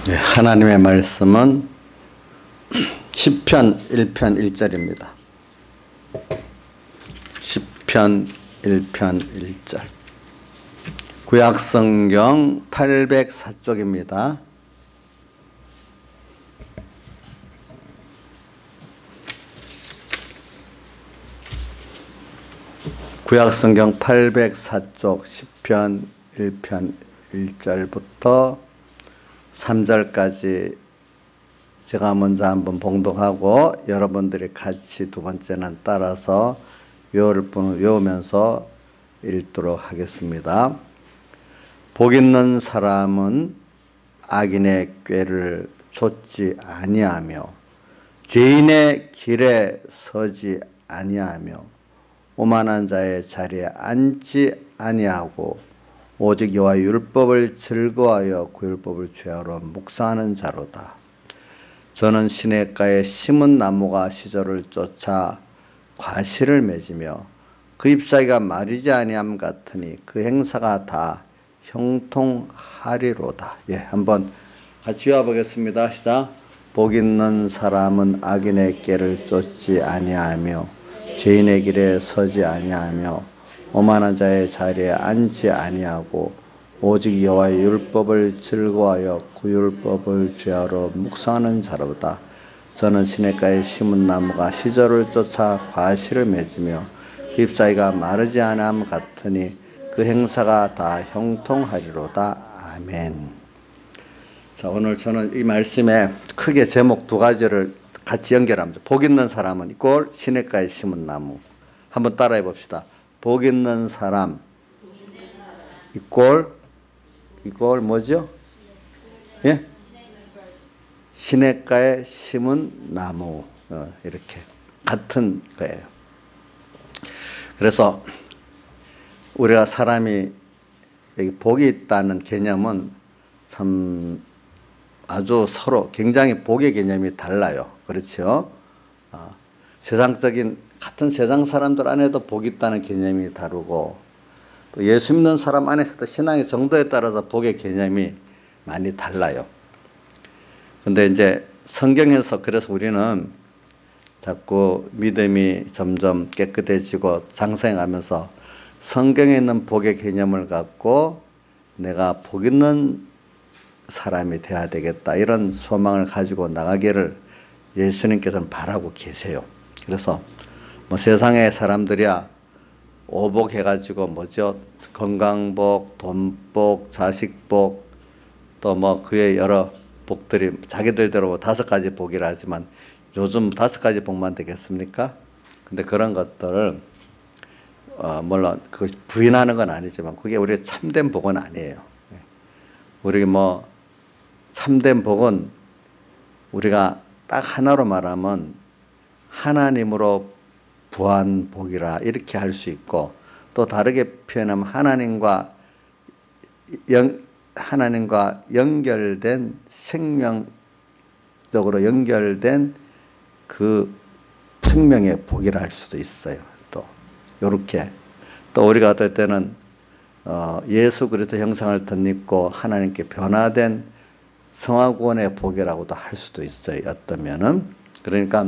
네, 하나님의 말씀은 시편 1편 1절입니다. 시편 1편 1절. 구약성경 804쪽입니다. 구약성경 804쪽 시편 1편 1절부터 3절까지 제가 먼저 한번 봉독하고 여러분들이 같이 두 번째는 따라서 외우면서 읽도록 하겠습니다. 복 있는 사람은 악인의 꾀를 좇지 아니하며 죄인의 길에 서지 아니하며 오만한 자의 자리에 앉지 아니하고 오직 여호와의 율법을 즐거워하여 그 율법을 죄하러 묵상하는 자로다. 저는 시냇가에 심은 나무가 시절을 쫓아 과실을 맺으며 그 잎사귀가 마르지 아니함 같으니 그 행사가 다 형통하리로다. 한번 같이 외워보겠습니다. 시작. 복 있는 사람은 악인의 꾀를 쫓지 아니하며 죄인의 길에 서지 아니하며 오만한 자의 자리에 앉지 아니하고 오직 여호와의 율법을 즐거워하여 그 율법을 죄하러 묵상하는 자로다. 저는 시냇가에 심은 나무가 시절을 쫓아 과실을 맺으며 그 잎사귀가 마르지 아니함 같으니 그 행사가 다 형통하리로다. 아멘. 자, 오늘 저는 이 말씀에 크게 제목 두 가지를 같이 연결합니다. 복 있는 사람은 이꼴 시냇가에 심은 나무. 한번 따라해 봅시다. 복 있는 사람 이꼴 뭐죠? 예? 시냇가에 심은 나무. 이렇게 같은 거예요. 그래서 우리가 사람이 여기 복이 있다는 개념은 참 아주 서로 굉장히 복의 개념이 달라요. 그렇죠? 세상적인 같은 세상 사람들 안에도 복이 있다는 개념이 다르고 또 예수 믿는 사람 안에서도 신앙의 정도에 따라서 복의 개념이 많이 달라요. 근데 이제 성경에서 그래서 우리는 자꾸 믿음이 점점 깨끗해지고 장성해가면서 성경에 있는 복의 개념을 갖고 내가 복 있는 사람이 돼야 되겠다 이런 소망을 가지고 나가기를 예수님께서는 바라고 계세요. 그래서 뭐 세상의 사람들이야 오복 해가지고 뭐죠? 건강복, 돈복, 자식복 또 뭐 그의 여러 복들이 자기들대로 5가지 복이라 하지만 요즘 5가지 복만 되겠습니까? 근데 그런 것들을 물론 그 부인하는 건 아니지만 그게 우리의 참된 복은 아니에요. 우리 뭐 참된 복은 우리가 딱 하나로 말하면 하나님으로 부한 복이라 이렇게 할 수 있고 또 다르게 표현하면 하나님과 연결된 생명적으로 연결된 그 생명의 복이라 할 수도 있어요. 또 이렇게 또 우리가 어떨 때는 예수 그리스도 형상을 덧입고 하나님께 변화된 성화구원의 복이라고도 할 수도 있어요. 어떠면은 그러니까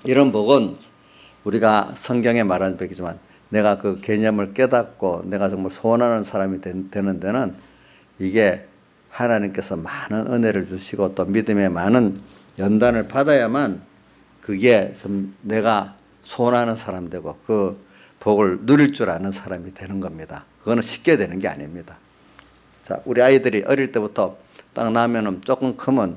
이런 복은 우리가 성경에 말하는 복이지만 내가 그 개념을 깨닫고 내가 정말 소원하는 사람이 되는 데는 이게 하나님께서 많은 은혜를 주시고 또 믿음의 많은 연단을 받아야만 그게 좀 내가 소원하는 사람 되고 그 복을 누릴 줄 아는 사람이 되는 겁니다. 그거는 쉽게 되는 게 아닙니다. 자, 우리 아이들이 어릴 때부터 딱 나면은 조금 크면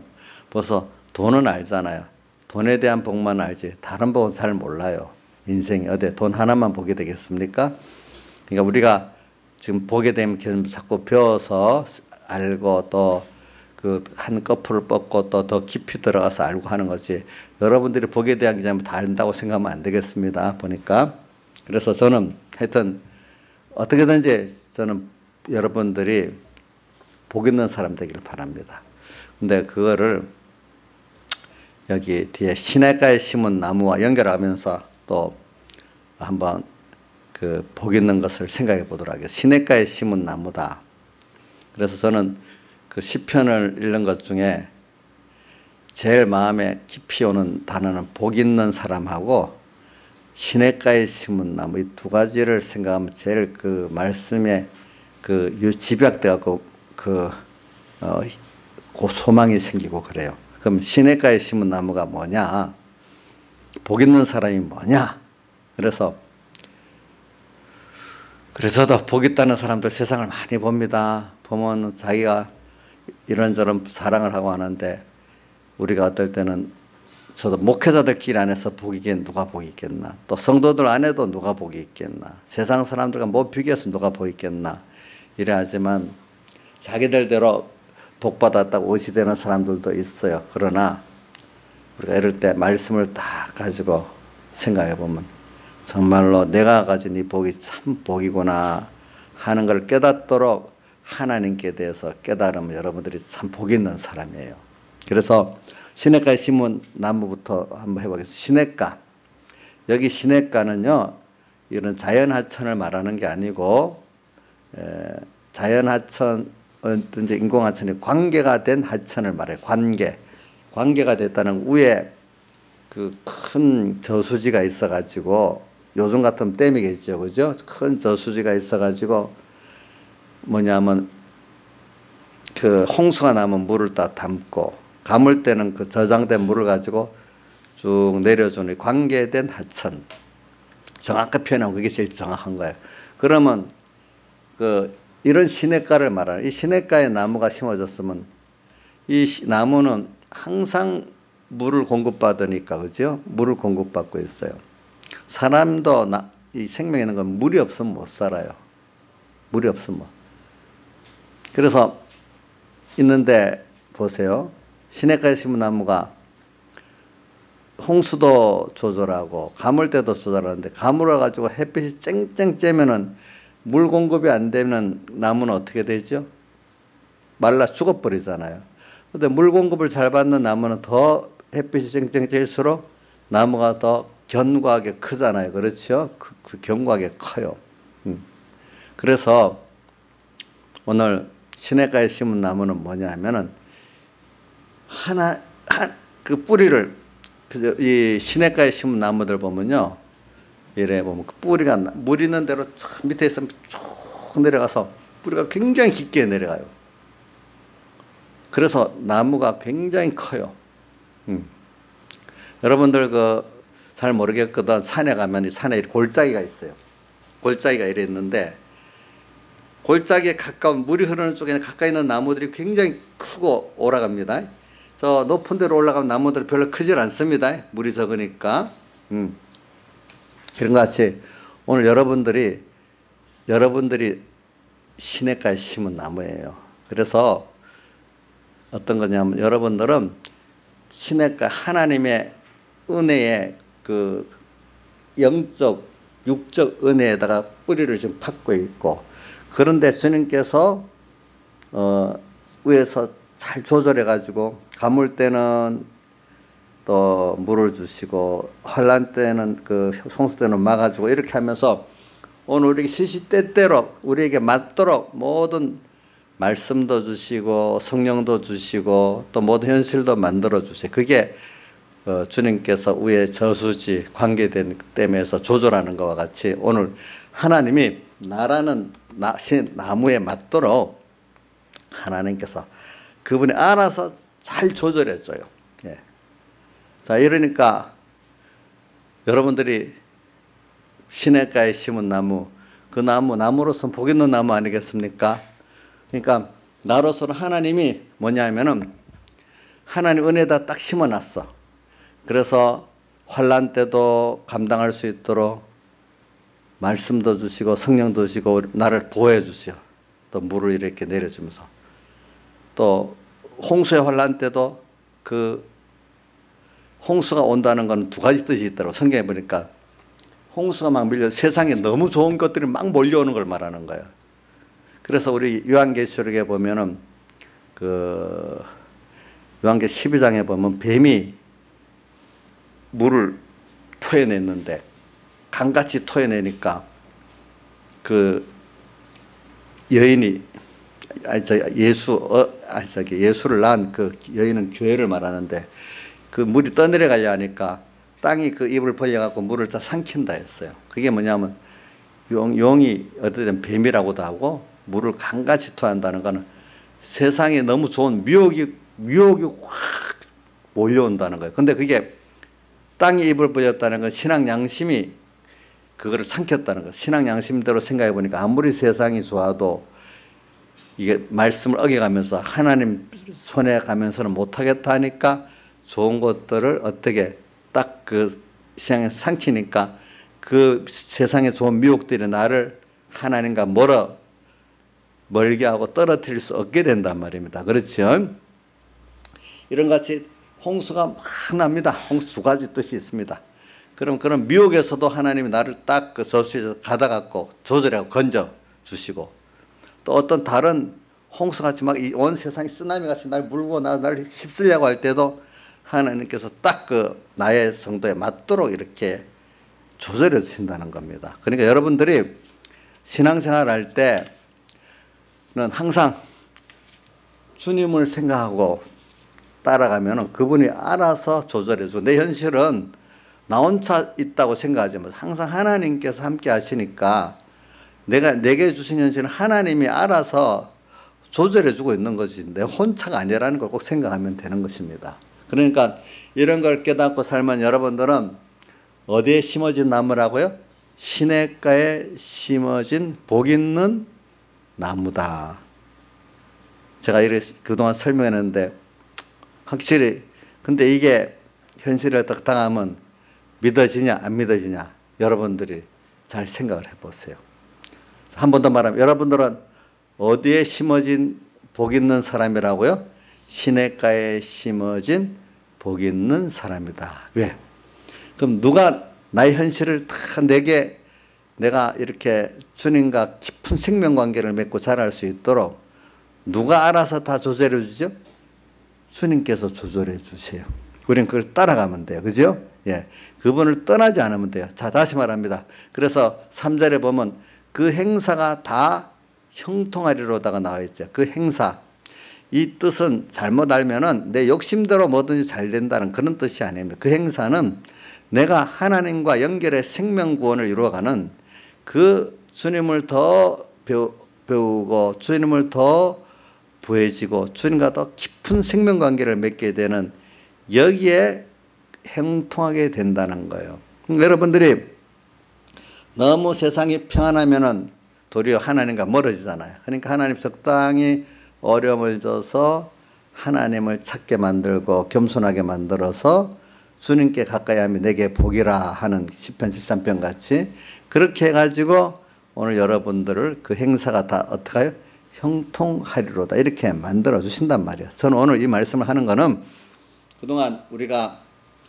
벌써 돈은 알잖아요. 돈에 대한 복만 알지 다른 복은 잘 몰라요. 인생이 어디 돈 하나만 보게 되겠습니까? 그러니까 우리가 지금 보게 되면 자꾸 배워서 알고 또 그 한 거풀을 뻗고 또 더 깊이 들어가서 알고 하는 거지 여러분들이 복에 대한 게 다 안다고 생각하면 안 되겠습니다. 보니까 그래서 저는 하여튼 어떻게든지 저는 여러분들이 복 있는 사람 되기를 바랍니다. 근데 그거를 여기 뒤에 시냇가에 심은 나무와 연결하면서 또 한번 그 복 있는 것을 생각해 보도록 하겠습니다. 시냇가에 심은 나무다. 그래서 저는 그 시편을 읽는 것 중에 제일 마음에 깊이 오는 단어는 복 있는 사람하고 시냇가에 심은 나무, 이 두 가지를 생각하면 제일 그 말씀에 그 집약돼 갖고 그 소망이 생기고 그래요. 그럼 시냇가에 심은 나무가 뭐냐? 복 있는 사람이 뭐냐? 그래서도 복 있다는 사람들 세상을 많이 봅니다. 보면 자기가 이런저런 사랑을 하고 하는데, 우리가 어떨 때는 저도 목회자들끼리 안에서 복이 있겠나, 누가 복이 있겠나, 또 성도들 안에도 누가 복이 있겠나, 세상 사람들과 뭐 비교해서 누가 복이 있겠나 이래 하지만 자기들대로 복받았다고 의시되는 사람들도 있어요. 그러나 우리가 이럴 때 말씀을 딱 가지고 생각해 보면 정말로 내가 가진 이 복이 참 복이구나 하는 걸 깨닫도록 하나님께 대해서 깨달으면 여러분들이 참 복 있는 사람이에요. 그래서 시냇가에 심은 나무부터 한번 해보겠습니다. 시냇가. 여기 시냇가는요, 이런 자연하천을 말하는 게 아니고, 자연하천, 어떤지 인공하천이 관계가 된 하천을 말해요. 관계가 됐다는 위에 그 큰 저수지가 있어가지고, 요즘 같으면 댐이겠죠. 그죠? 큰 저수지가 있어가지고, 뭐냐면, 그 홍수가 나면 물을 다 담고, 가물 때는 그 저장된 물을 가지고 쭉 내려주는 관계된 하천. 정확하게 표현하면 그게 제일 정확한 거예요. 그러면 이런 시냇가를 말하는, 이 시냇가에 나무가 심어졌으면 이 나무는 항상 물을 공급받으니까, 그죠? 물을 공급받고 있어요. 사람도 이 생명에 있는 건 물이 없으면 못 살아요. 물이 없으면. 그래서 있는데 보세요. 시냇가에 심은 나무가 홍수도 조절하고 가물때도 조절하는데, 가물어 가지고 햇빛이 쨍쨍 쬐면은 물 공급이 안 되면 나무는 어떻게 되죠? 말라 죽어버리잖아요. 근데 물 공급을 잘 받는 나무는 더 햇빛이 쨍쨍 쬐일수록 나무가 더 견고하게 크잖아요. 그렇죠? 견고하게 커요. 그래서 오늘 시냇가에 심은 나무는 뭐냐 하면은 그 뿌리를, 이 시냇가에 심은 나무들 보면요, 이래 보면 그 뿌리가 물 있는 대로 쭉 밑에 있으면 쭉 내려가서 뿌리가 굉장히 깊게 내려가요. 그래서 나무가 굉장히 커요. 여러분들 잘 모르겠거든. 산에 가면 이 산에 골짜기가 있어요. 골짜기가 이래 있는데, 골짜기에 가까운 물이 흐르는 쪽에 가까이 있는 나무들이 굉장히 크고 오라갑니다. 저 높은 데로 올라가면 나무들이 별로 크질 않습니다. 물이 적으니까. 그런 것 같이 오늘 여러분들이 시냇가에 심은 나무예요. 그래서 어떤 거냐면, 여러분들은 시냇가 하나님의 은혜의 그 영적, 육적 은혜에다가 뿌리를 지금 받고 있고, 그런데 주님께서 위에서 잘 조절해 가지고 가물 때는 또 물을 주시고, 환란 때는 홍수 때는 막아주고, 이렇게 하면서 오늘 우리에게 시시때때로 우리에게 맞도록 모든 말씀도 주시고 성령도 주시고 또 모든 현실도 만들어 주세요. 그게 주님께서 위에 저수지 관계된 댐에서 조절하는 것과 같이 오늘 하나님이 나라는 나무에 맞도록 하나님께서 그분이 알아서 잘 조절해 줘요. 예. 자, 이러니까 여러분들이 시냇가에 심은 나무, 그 나무로서는 복 있는 나무 아니겠습니까? 그러니까 나로서는 하나님이 뭐냐 하면은 하나님 은혜다 딱 심어놨어. 그래서 환난 때도 감당할 수 있도록 말씀도 주시고 성령도 주시고 나를 보호해 주세요. 또 물을 이렇게 내려주면서 또 홍수의 환난 때도 그 홍수가 온다는 건 두 가지 뜻이 있더라고. 성경에 보니까 홍수가 막 밀려 세상에 너무 좋은 것들이 막 몰려오는 걸 말하는 거예요. 그래서 우리 요한계시록에 보면은 요한계 12장에 보면 뱀이 물을 토해냈는데 강같이 토해내니까 그 여인이 예수를 낳은 그 여인은 교회를 말하는데 그 물이 떠내려가려 하니까 땅이 그 입을 벌려갖고 물을 다 삼킨다 했어요. 그게 뭐냐면 용이 어쨌든 뱀이라고도 하고 물을 강같이 토한다는 거는 세상에 너무 좋은 미혹이 확 몰려온다는 거예요. 근데 그게 땅이 입을 벌렸다는 건 신앙 양심이 그거를 삼켰다는 거예요. 신앙 양심대로 생각해 보니까 아무리 세상이 좋아도 이게 말씀을 어겨가면서 하나님 손에 가면서는 못하겠다 하니까 좋은 것들을 어떻게 딱 그 신앙에 삼키니까 그 세상에 좋은 미혹들이 나를 하나님과 멀게 하고 떨어뜨릴 수 없게 된단 말입니다. 그렇죠? 이런 같이 홍수가 막 납니다. 홍수 두 가지 뜻이 있습니다. 그럼 그런 미혹에서도 하나님이 나를 딱 그 저수지에서 가다갖고 조절하고 건져 주시고 또 어떤 다른 홍수같이 막 온 세상이 쓰나미같이 날 물고 나를 휩쓸려고 할 때도 하나님께서 딱 그 나의 성도에 맞도록 이렇게 조절해 주신다는 겁니다. 그러니까 여러분들이 신앙생활 할 때는 항상 주님을 생각하고 따라가면 그분이 알아서 조절해 주고 내 현실은 나 혼자 있다고 생각하지 마세요. 항상 하나님께서 함께 하시니까 내게 주신 현실은 하나님이 알아서 조절해 주고 있는 것이 내 혼자가 아니라는 걸 꼭 생각하면 되는 것입니다. 그러니까 이런 걸 깨닫고 살면 여러분들은 어디에 심어진 나무라고요? 시냇가에 심어진 복 있는 나무다. 제가 이렇게 그동안 설명했는데 확실히 근데 이게 현실에 딱 당하면 믿어지냐 안 믿어지냐 여러분들이 잘 생각을 해보세요. 한 번 더 말하면 여러분들은 어디에 심어진 복 있는 사람이라고요? 시냇가에 심어진 복 있는 사람이다. 왜? 그럼 누가 나의 현실을 다 내가 이렇게 주님과 깊은 생명관계를 맺고 자랄 수 있도록 누가 알아서 다 조절해 주죠? 주님께서 조절해 주세요. 우리는 그걸 따라가면 돼요. 그죠? 예. 그분을 떠나지 않으면 돼요. 자, 다시 말합니다. 그래서 3절에 보면 그 행사가 다 형통하리로다가 나와 있죠. 그 행사. 이 뜻은 잘못 알면은 내 욕심대로 뭐든지 잘 된다는 그런 뜻이 아닙니다. 그 행사는 내가 하나님과 연결의 생명구원을 이루어가는 그 주님을 더 배우고 주님을 더 부해지고 주님과 더 깊은 생명관계를 맺게 되는 여기에 형통하게 된다는 거예요. 여러분들이 너무 세상이 평안하면은 도리어 하나님과 멀어지잖아요. 그러니까 하나님 적당히 어려움을 줘서 하나님을 찾게 만들고 겸손하게 만들어서 주님께 가까이 하면 내게 복이라 하는 시편 13편 같이 그렇게 해가지고 오늘 여러분들을 그 행사가 다 어떻게 해요? 형통하리로다 이렇게 만들어 주신단 말이에요. 저는 오늘 이 말씀을 하는 거는 그동안 우리가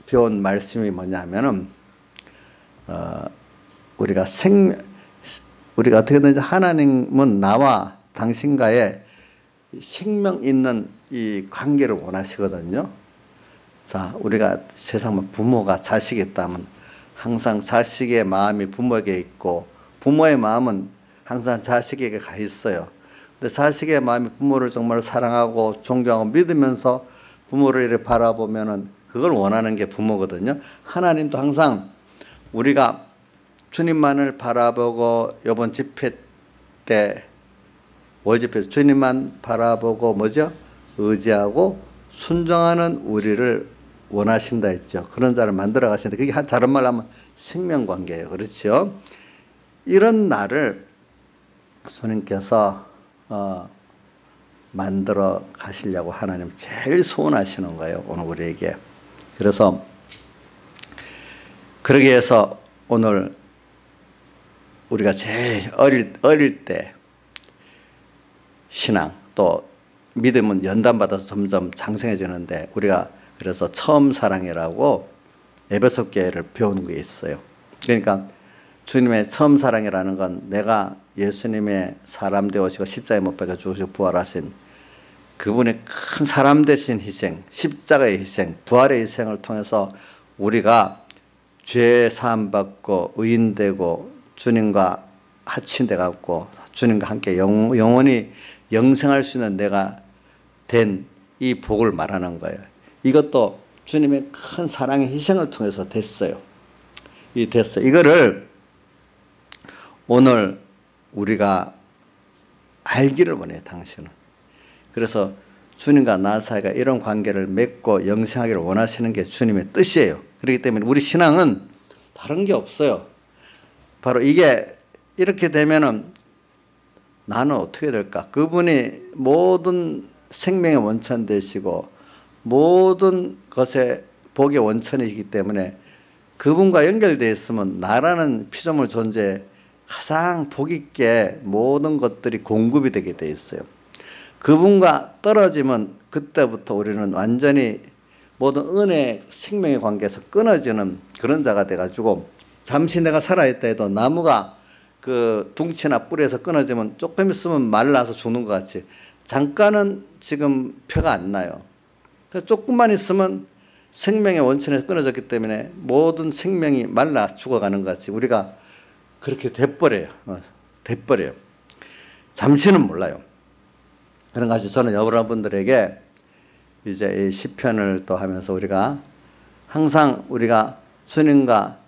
배운 말씀이 뭐냐 하면은 우리가 어떻게든지 하나님은 나와 당신과의 생명 있는 이 관계를 원하시거든요. 자, 우리가 세상 부모가 자식이 있다면 항상 자식의 마음이 부모에게 있고 부모의 마음은 항상 자식에게 가 있어요. 근데 자식의 마음이 부모를 정말 사랑하고 존경하고 믿으면서 부모를 이렇게 바라보면은 그걸 원하는 게 부모거든요. 하나님도 항상 우리가 주님만을 바라보고 이번 집회 때 월집회에서 주님만 바라보고 뭐죠? 의지하고 순종하는 우리를 원하신다 했죠. 그런 자를 만들어 가시는데 그게 다른 말로 하면 생명관계예요. 그렇죠? 이런 나를 주님께서 만들어 가시려고 하나님 제일 소원하시는 거예요. 오늘 우리에게. 그래서 그러기 위해서 오늘 우리가 제일 어릴 때 신앙 또 믿음은 연단받아서 점점 장성해지는데 우리가 그래서 처음 사랑이라고 에베소 교회를 배우는 게 있어요. 그러니까 주님의 처음 사랑이라는 건 내가 예수님의 사람 되오시고 십자가에 못 박혀 죽으시고 부활하신 그분의 큰 사람 되신 희생, 십자가의 희생, 부활의 희생을 통해서 우리가 죄 사함 받고 의인되고 주님과 합친돼 갖고 주님과 함께 영원히 영생할 수 있는 내가 된 이 복을 말하는 거예요. 이것도 주님의 큰 사랑의 희생을 통해서 됐어요. 됐어요. 이거를 오늘 우리가 알기를 원해요, 당신은. 그래서 주님과 나 사이가 이런 관계를 맺고 영생하기를 원하시는 게 주님의 뜻이에요. 그렇기 때문에 우리 신앙은 다른 게 없어요. 바로 이게 이렇게 되면은 나는 어떻게 될까? 그분이 모든 생명의 원천 되시고 모든 것의 복의 원천이기 때문에 그분과 연결되어 있으면 나라는 피조물 존재에 가장 복 있게 모든 것들이 공급이 되게 되어 있어요. 그분과 떨어지면 그때부터 우리는 완전히 모든 은혜, 생명의 관계에서 끊어지는 그런 자가 돼가지고 잠시 내가 살아있다 해도 나무가 그 둥치나 뿌리에서 끊어지면 조금 있으면 말라서 죽는 것 같이 잠깐은 지금 표가 안 나요. 조금만 있으면 생명의 원천에서 끊어졌기 때문에 모든 생명이 말라 죽어가는 것 같이 우리가 그렇게 돼버려요. 돼버려요. 잠시는 몰라요. 그런 것이 저는 여러분들에게 이제 이 시편을 또 하면서 우리가 항상 우리가 주님과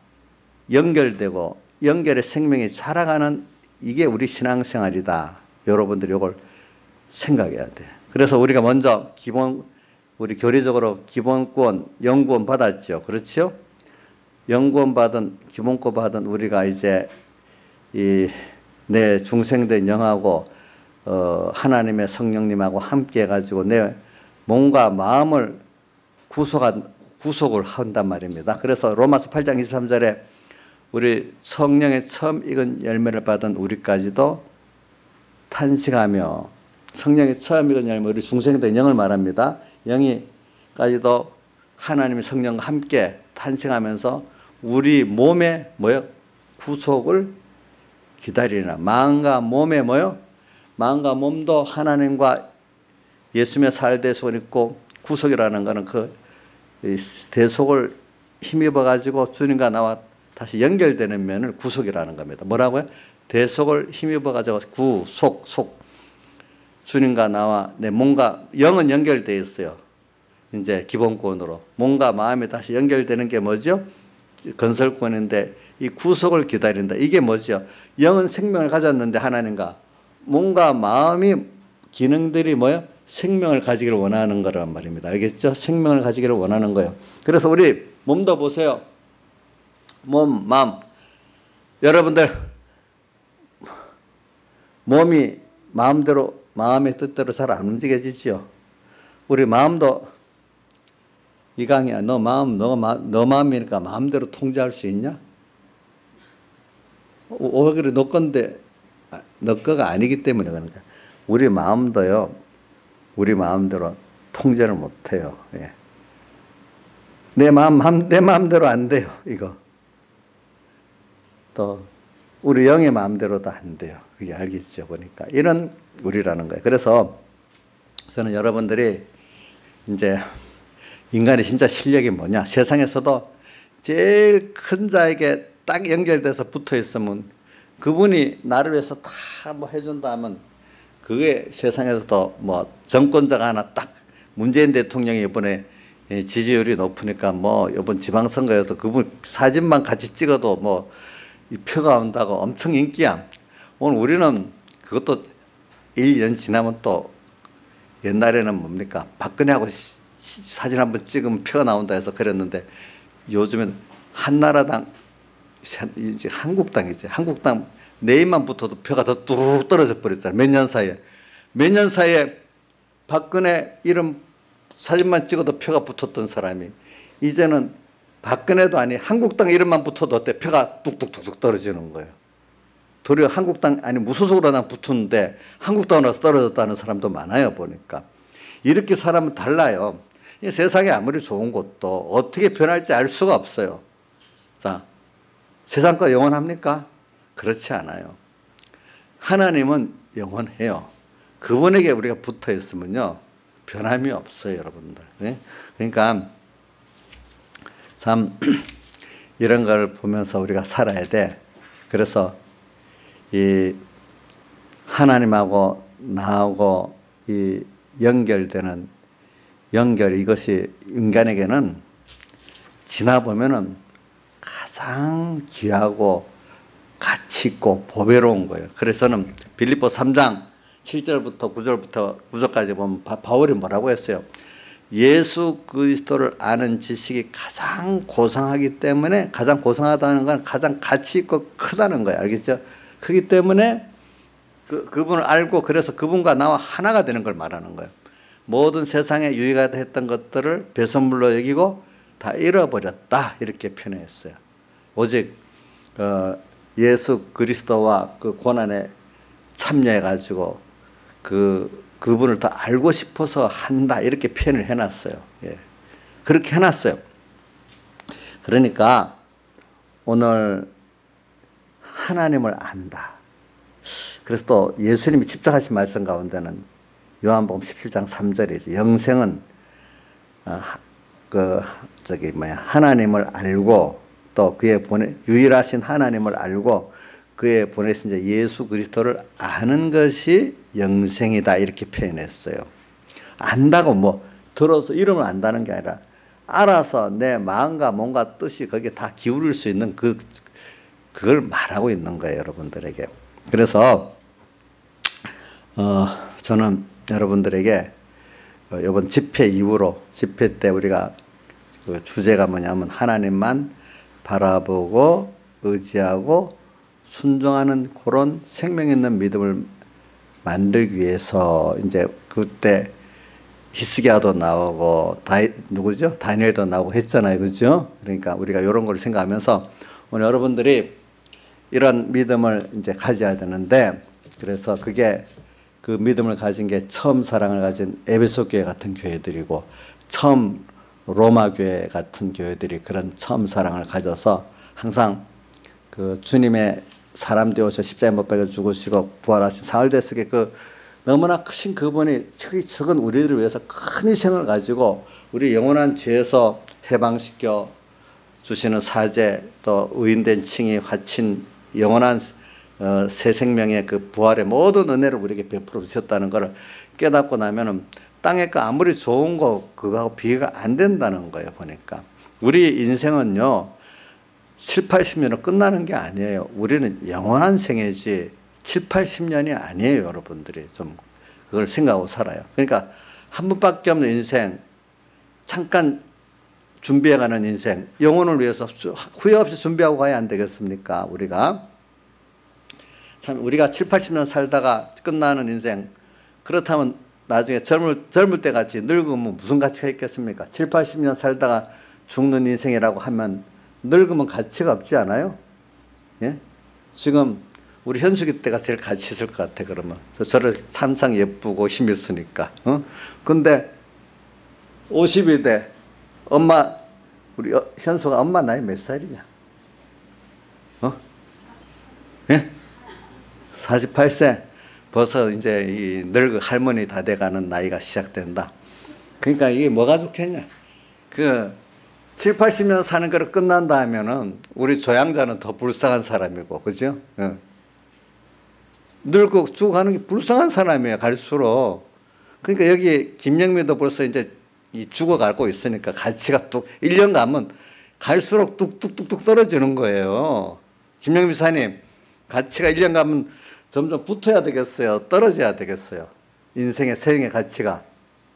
연결되고 연결의 생명이 자라가는 이게 우리 신앙생활이다. 여러분들이 이걸 생각해야 돼. 그래서 우리가 먼저 우리 교리적으로 기본권, 연구원 받았죠. 그렇죠? 연구원 받은, 기본권 받은 우리가 이제 내 중생된 영하고 하나님의 성령님하고 함께 해가지고 내 몸과 마음을 구속을 한단 말입니다. 그래서 로마서 8장 23절에 우리 성령의 처음 익은 열매를 받은 우리까지도 탄식하며 성령의 처음 익은 열매 우리 중생된 영을 말합니다. 영이까지도 하나님의 성령과 함께 탄생하면서 우리 몸의 구속을 기다리나 마음과 몸의 마음과 몸도 하나님과 예수님의 살 대속을 입고 구속이라는 것은 그 대속을 힘입어 가지고 주님과 나와 다시 연결되는 면을 구속이라는 겁니다. 뭐라고요? 대속을 힘입어 가지고 속 주님과 나와 내 몸과 영은 연결되어 있어요. 이제 기본권으로 몸과 마음이 다시 연결되는 게 뭐죠? 건설권인데 이 구속을 기다린다. 이게 뭐죠? 영은 생명을 가졌는데 하나님과 몸과 마음이 기능들이 생명을 가지기를 원하는 거란 말입니다. 알겠죠? 생명을 가지기를 원하는 거예요. 그래서 우리 몸도 보세요. 몸, 마음. 여러분들 몸이 마음대로 마음의 뜻대로 잘 안 움직여지죠. 우리 마음도 이강이야. 너 마음이니까 마음대로 통제할 수 있냐? 오히려 너 건데 너 거가 아니기 때문에 그러니까 우리 마음도요. 우리 마음대로 통제를 못해요. 예. 내 마음대로 안 돼요. 이거 또 우리 영의 마음대로도 안 돼요. 그게 알겠죠? 보니까 이런 우리라는 거예요. 그래서 저는 여러분들이 이제 인간의 진짜 실력이 뭐냐? 세상에서도 제일 큰 자에게 딱 연결돼서 붙어 있으면 그분이 나를 위해서 다 해준다 하면 그게 세상에서도 정권자가 하나 딱 문재인 대통령이 이번에 지지율이 높으니까 이번 지방선거에서 그분 사진만 같이 찍어도 이 표가 온다고 엄청 인기야. 오늘 우리는 그것도 1년 지나면 또 옛날에는 뭡니까? 박근혜하고 사진 한번 찍으면 표가 나온다 해서 그랬는데 요즘엔 한나라당, 이제 한국당이지. 한국당 네임만 붙어도 표가 더 뚜루룩 떨어져 버렸잖아요. 몇 년 사이에. 몇 년 사이에 박근혜 이름 사진만 찍어도 표가 붙었던 사람이 이제는 박근혜도 아니 한국당 이름만 붙어도 어때? 표가 뚝뚝뚝뚝 떨어지는 거예요. 도리어 한국당 아니 무소속으로 난 붙었는데 한국당으로 떨어졌다는 사람도 많아요. 보니까. 이렇게 사람은 달라요. 이 세상에 아무리 좋은 것도 어떻게 변할지 알 수가 없어요. 자, 세상 거 영원합니까? 그렇지 않아요. 하나님은 영원해요. 그분에게 우리가 붙어 있으면요. 변함이 없어요. 여러분들. 네? 그러니까 참 이런 걸 보면서 우리가 살아야 돼. 그래서 이 하나님하고 나하고 이 연결되는 연결, 이것이 인간에게는 지나보면은 가장 귀하고 가치 있고 보배로운 거예요. 그래서는 빌립보 3장 7절부터 9절까지 보면 바울이 뭐라고 했어요? 예수 그리스도를 아는 지식이 가장 고상하기 때문에, 가장 고상하다는 건 가장 가치 있고 크다는 거예요. 알겠죠? 크기 때문에 그분을 알고, 그래서 그분과 나와 하나가 되는 걸 말하는 거예요. 모든 세상에 유익하다 했던 것들을 배설물로 여기고 다 잃어버렸다, 이렇게 표현했어요. 오직 예수 그리스도와 그 고난에 참여해 가지고 그분을 더 알고 싶어서 한다, 이렇게 표현을 해놨어요. 예. 그렇게 해놨어요. 그러니까 오늘 하나님을 안다. 그래서 또 예수님이 집착하신 말씀 가운데는 요한복음 17장 3절에 영생은 하나님을 알고, 또 그의 유일하신 하나님을 알고 그의 보내신 예수 그리스도를 아는 것이 영생이다, 이렇게 표현했어요. 안다고 뭐 들어서 이름을 안다는 게 아니라 알아서 내 마음과 몸과 뜻이 거기에 다 기울일 수 있는 그걸 말하고 있는 거예요, 여러분들에게. 그래서 저는 여러분들에게 이번 집회 이후로, 집회 때 우리가 그 주제가 뭐냐면 하나님만 바라보고 의지하고 순종하는 그런 생명 있는 믿음을 만들기 위해서, 이제 그때 히스기야도 나오고 누구죠? 다니엘도 나오고 했잖아요, 그죠? 그러니까 우리가 이런 걸 생각하면서 오늘 여러분들이 이런 믿음을 이제 가져야 되는데, 그래서 그게 그 믿음을 가진 게 처음 사랑을 가진 에베소 교회 같은 교회들이고, 처음 로마 교회 같은 교회들이 그런 처음 사랑을 가져서 항상 그 주님의 사람 되어서 십자가에 못 박혀 죽으시고 부활하신 사흘대석의 그 너무나 크신 그분이 적은 우리들을 위해서 큰 희생을 가지고 우리 영원한 죄에서 해방시켜 주시는 사제, 또 의인된 칭의 화친 영원한 새 생명의 그 부활의 모든 은혜를 우리에게 베풀어 주셨다는 것을 깨닫고 나면은 땅에 거 아무리 좋은 거 그거하고 비교가 안 된다는 거예요. 보니까 우리 인생은요 7, 80년으로 끝나는 게 아니에요. 우리는 영원한 생애지 7, 80년이 아니에요. 여러분들이 좀 그걸 생각하고 살아요. 그러니까 한 번밖에 없는 인생, 잠깐 준비해가는 인생, 영혼을 위해서 후회 없이 준비하고 가야 안 되겠습니까? 우리가 참 우리가 7, 80년 살다가 끝나는 인생, 그렇다면 나중에 젊을 때 같이 늙으면 무슨 가치가 있겠습니까? 7, 80년 살다가 죽는 인생이라고 하면 늙으면 가치가 없지 않아요? 예? 지금 우리 현숙이 때가 제일 가치 있을 것 같아, 그러면. 저를 참상 예쁘고 힘 있으니까. 근데 50이 돼. 엄마, 우리 현수가 엄마 나이 몇 살이냐? 예? 48세. 벌써 이제 이 늙은 할머니 다 돼가는 나이가 시작된다. 그러니까 이게 뭐가 좋겠냐? 7, 80년 사는 거를 끝난다 하면은 우리 조양자는 더 불쌍한 사람이고, 그죠? 예. 늙고 죽어가는 게 불쌍한 사람이에요, 갈수록. 그러니까 여기 김영미도 벌써 이제 죽어가고 있으니까 가치가 1년 가면 갈수록 뚝뚝뚝뚝 떨어지는 거예요. 김영미 사님, 가치가 1년 가면 점점 붙어야 되겠어요? 떨어져야 되겠어요? 인생의 세행의 가치가.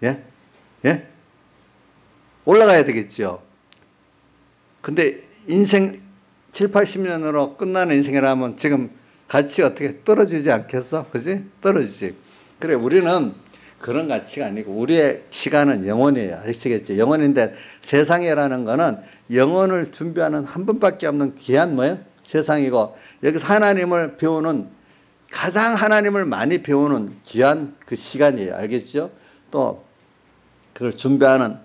예? 예? 올라가야 되겠죠. 근데 인생 7, 80년으로 끝나는 인생이라면 지금 가치가 어떻게 떨어지지 않겠어? 그지? 떨어지지. 그래, 우리는 그런 가치가 아니고 우리의 시간은 영원이에요. 아시겠죠? 영원인데 세상이라는 거는 영원을 준비하는 한 번밖에 없는 귀한 뭐예요? 세상이고, 여기서 하나님을 배우는, 가장 하나님을 많이 배우는 귀한 그 시간이에요. 알겠죠? 또 그걸 준비하는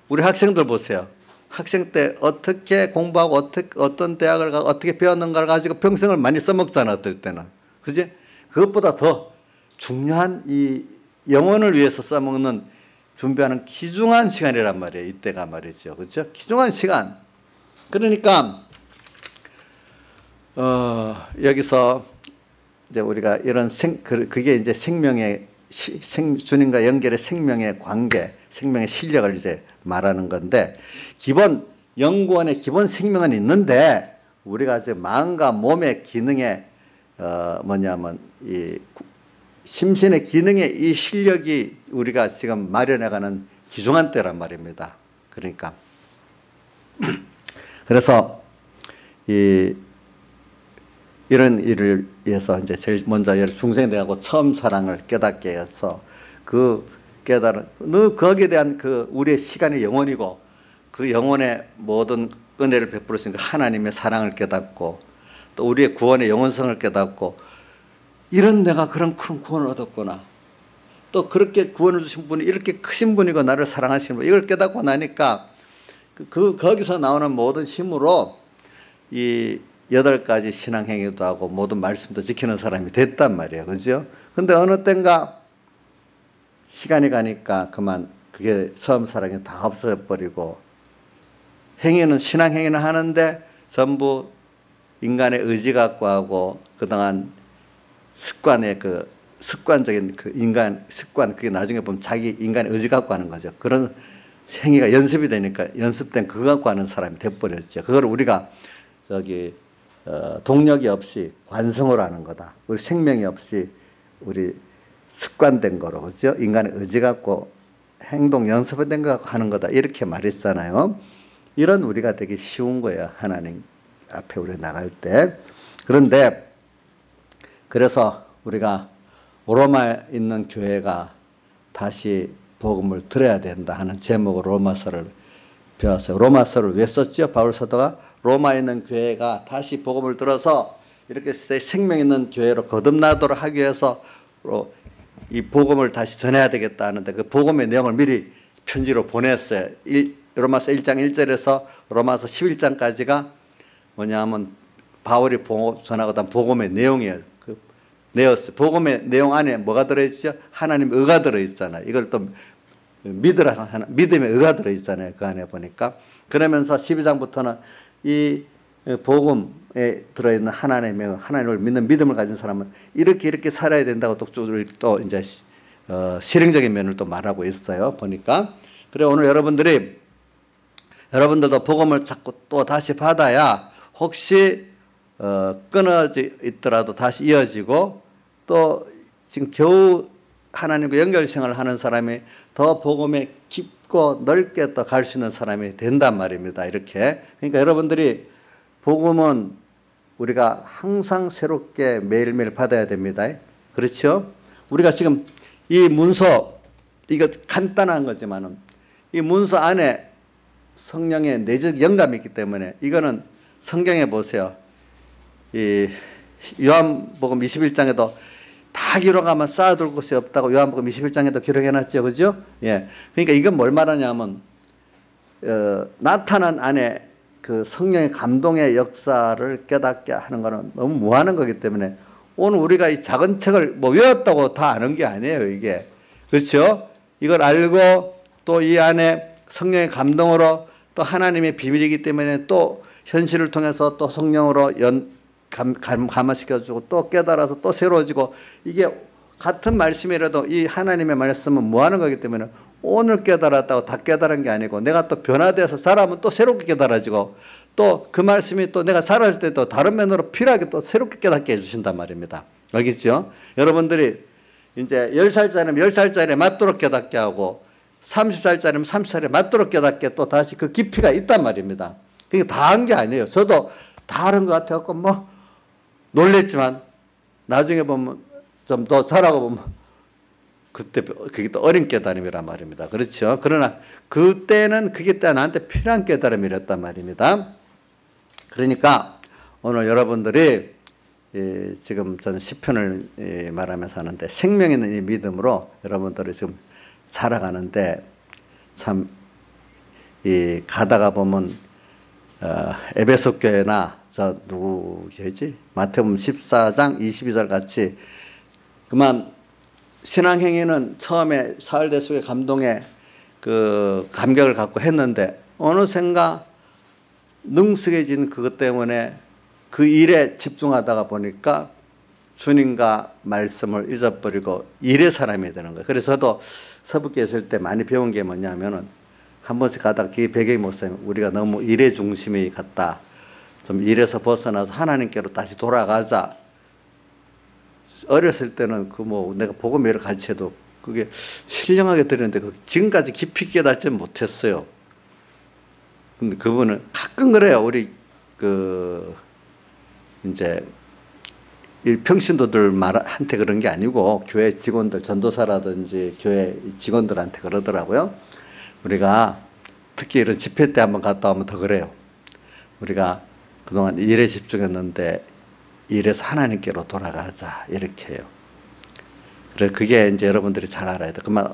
우리 학생들 보세요. 학생 때 어떻게 공부하고 어떤 대학을 가고 어떻게 배웠는가를 가지고 평생을 많이 써먹잖아, 어떨 때는. 그지? 그것보다 더 중요한 이 영혼을 위해서 써먹는, 준비하는 귀중한 시간이란 말이에요. 이때가 말이죠. 그렇죠? 귀중한 시간. 그러니까 여기서 이제 우리가 이런 그게 이제 생명의 주님과 연결의 생명의 관계, 생명의 실력을 이제 말하는 건데, 기본 연구원의 기본 생명은 있는데 우리가 이제 마음과 몸의 기능에 뭐냐면 이 심신의 기능의 이 실력이 우리가 지금 마련해가는 귀중한 때란 말입니다. 그러니까 그래서 이런 일을 위해서 이제 제일 먼저 중생되고 처음 사랑을 깨닫게 해서 그 깨달은 거기에 대한 그 우리의 시간이 영원이고 그 영혼의 모든 은혜를 베풀으신 그 하나님의 사랑을 깨닫고 또 우리의 구원의 영원성을 깨닫고 이런 내가 그런 큰 구원을 얻었구나. 또 그렇게 구원을 주신 분이 이렇게 크신 분이고 나를 사랑하시는 분 이걸 깨닫고 나니까 거기서 나오는 모든 힘으로 이 8가지 신앙행위도 하고 모든 말씀도 지키는 사람이 됐단 말이에요. 그죠? 근데 어느 땐가 시간이 가니까 그만 그게 처음 사랑이 다 없어져버리고 행위는 신앙행위는 하는데 전부 인간의 의지 갖고 하고 그동안 습관의 그 습관적인 그 인간 습관 그게 나중에 보면 자기 인간의 의지 갖고 하는 거죠. 그런 행위가 연습이 되니까 연습된 그거 갖고 하는 사람이 돼버렸죠. 그걸 우리가 동력이 없이 관성으로 하는 거다. 우리 생명이 없이 우리 습관된 거로 그죠? 인간의 의지 갖고 행동 연습된 거 갖고 하는 거다. 이렇게 말했잖아요. 이런 우리가 되게 쉬운 거예요. 하나님 앞에 우리 나갈 때. 그런데 그래서 우리가 로마에 있는 교회가 다시 복음을 들어야 된다 하는 제목으로 로마서를 배웠어요. 로마서를 왜 썼죠? 바울 사도가 로마에 있는 교회가 다시 복음을 들어서 이렇게 생명 있는 교회로 거듭나도록 하기 위해서 이 복음을 다시 전해야 되겠다 하는데 그 복음의 내용을 미리 편지로 보냈어요. 로마서 1장 1절에서 로마서 11장까지가 뭐냐면 바울이 전하고 단 복음의 내용이에요. 내었어요. 복음의 내용 안에 뭐가 들어있죠? 하나님의 의가 들어있잖아요. 이걸 또 믿으라, 믿음의 의가 들어있잖아요. 그 안에 보니까. 그러면서 12장부터는 이 복음에 들어있는 하나님을 믿는 믿음을 가진 사람은 이렇게 살아야 된다고 또 이제 실행적인 면을 또 말하고 있어요. 보니까. 그래 오늘 여러분들도 복음을 자꾸 또 다시 받아야 혹시 끊어져 있더라도 다시 이어지고 또 지금 겨우 하나님과 연결생활을 하는 사람이 더 복음에 깊고 넓게 또 갈 수 있는 사람이 된단 말입니다. 이렇게. 그러니까 여러분들이 복음은 우리가 항상 새롭게 매일매일 받아야 됩니다. 그렇죠? 우리가 지금 이 문서 이거 간단한 거지만은 이 문서 안에 성령의 내적 영감이 있기 때문에 이거는 성경에 보세요. 이 요한복음 21장에도 다 기록하면 쌓아둘 곳이 없다고 요한복음 21장에도 기록해놨죠. 그죠? 예. 그러니까 이건 뭘 말하냐면, 나타난 안에 그 성령의 감동의 역사를 깨닫게 하는 거는 너무 무한한 거기 때문에 오늘 우리가 이 작은 책을 뭐 외웠다고 다 아는 게 아니에요. 이게. 그렇죠? 이걸 알고 또 이 안에 성령의 감동으로 또 하나님의 비밀이기 때문에 또 현실을 통해서 또 성령으로 감화시켜주고 또 깨달아서 또 새로워지고 이게 같은 말씀이라도 이 하나님의 말씀은 무한한 거기 때문에 오늘 깨달았다고 다 깨달은 게 아니고 내가 또 변화돼서 자라면 또 새롭게 깨달아지고 또 그 말씀이 또 내가 살아갈 때도 다른 면으로 필요하게 또 새롭게 깨닫게 해주신단 말입니다. 알겠죠? 여러분들이 이제 10살짜리면 10살짜리에 맞도록 깨닫게 하고 30살짜리면 30살에 맞도록 깨닫게 또 다시 그 깊이가 있단 말입니다. 그게 다 한 게 아니에요. 저도 다 하는 것 같아갖고 뭐 놀랬지만 나중에 보면 좀 더 자라고 보면 그때 그게 또 어린 깨달음이란 말입니다. 그렇죠? 그러나 그때는 그게 나한테 필요한 깨달음이었단 말입니다. 그러니까 오늘 여러분들이 지금 저는 시편을 말하면서 하는데 생명 있는 이 믿음으로 여러분들이 지금 살아가는데 참 가다가 보면 에베소 교회나 저 누구지? 마태복음 14장 22절 같이 그만 신앙행위는 처음에 사흘대속의 감동에 그 감격을 갖고 했는데 어느샌가 능숙해진 그것 때문에 그 일에 집중하다가 보니까 주님과 말씀을 잊어버리고 일의 사람이 되는 거예요. 그래서 저도 서북교에 있을 때 많이 배운 게 뭐냐면은 한 번씩 가다가 그 배경이 목사님 우리가 너무 일의 중심이 갔다. 좀 일에서 벗어나서 하나님께로 다시 돌아가자. 어렸을 때는 그 뭐 내가 복음 여러 가지 해도 그게 신령하게 들었는데 지금까지 깊이 깨닫지 못했어요. 근데 그분은 가끔 그래요. 우리 이제 평신도들한테 그런 게 아니고 교회 직원들, 전도사라든지 교회 직원들한테 그러더라고요. 우리가 특히 이런 집회 때 한번 갔다 오면 더 그래요. 우리가 그동안 일에 집중했는데 일에서 하나님께로 돌아가자 이렇게 해요. 그래서 그게 이제 여러분들이 잘 알아야 돼. 그만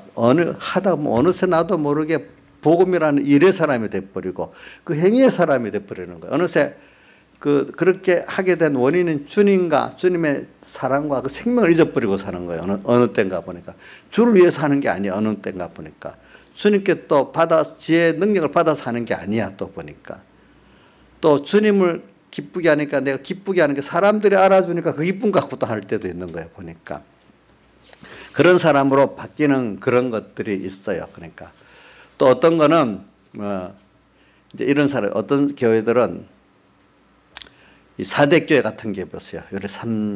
하다 보면 어느새 나도 모르게 복음이라는 일의 사람이 돼버리고 그 행위의 사람이 돼버리는 거예요. 어느새 그렇게 하게 된 원인은 주님과 주님의 사랑과 그 생명을 잊어버리고 사는 거예요. 어느 때인가 보니까. 주를 위해서 하는 게 아니야. 어느 때인가 보니까. 주님께 또 지혜의 능력을 받아서 하는 게 아니야. 또 보니까. 또 주님을 기쁘게 하니까 내가 기쁘게 하는 게 사람들이 알아주니까 그 기쁨 갖고 또 할 때도 있는 거예요. 보니까. 그런 사람으로 바뀌는 그런 것들이 있어요. 그러니까. 또 어떤 거는, 이제 이런 사람, 어떤 교회들은 이 사대교회 같은 게 보세요. 요리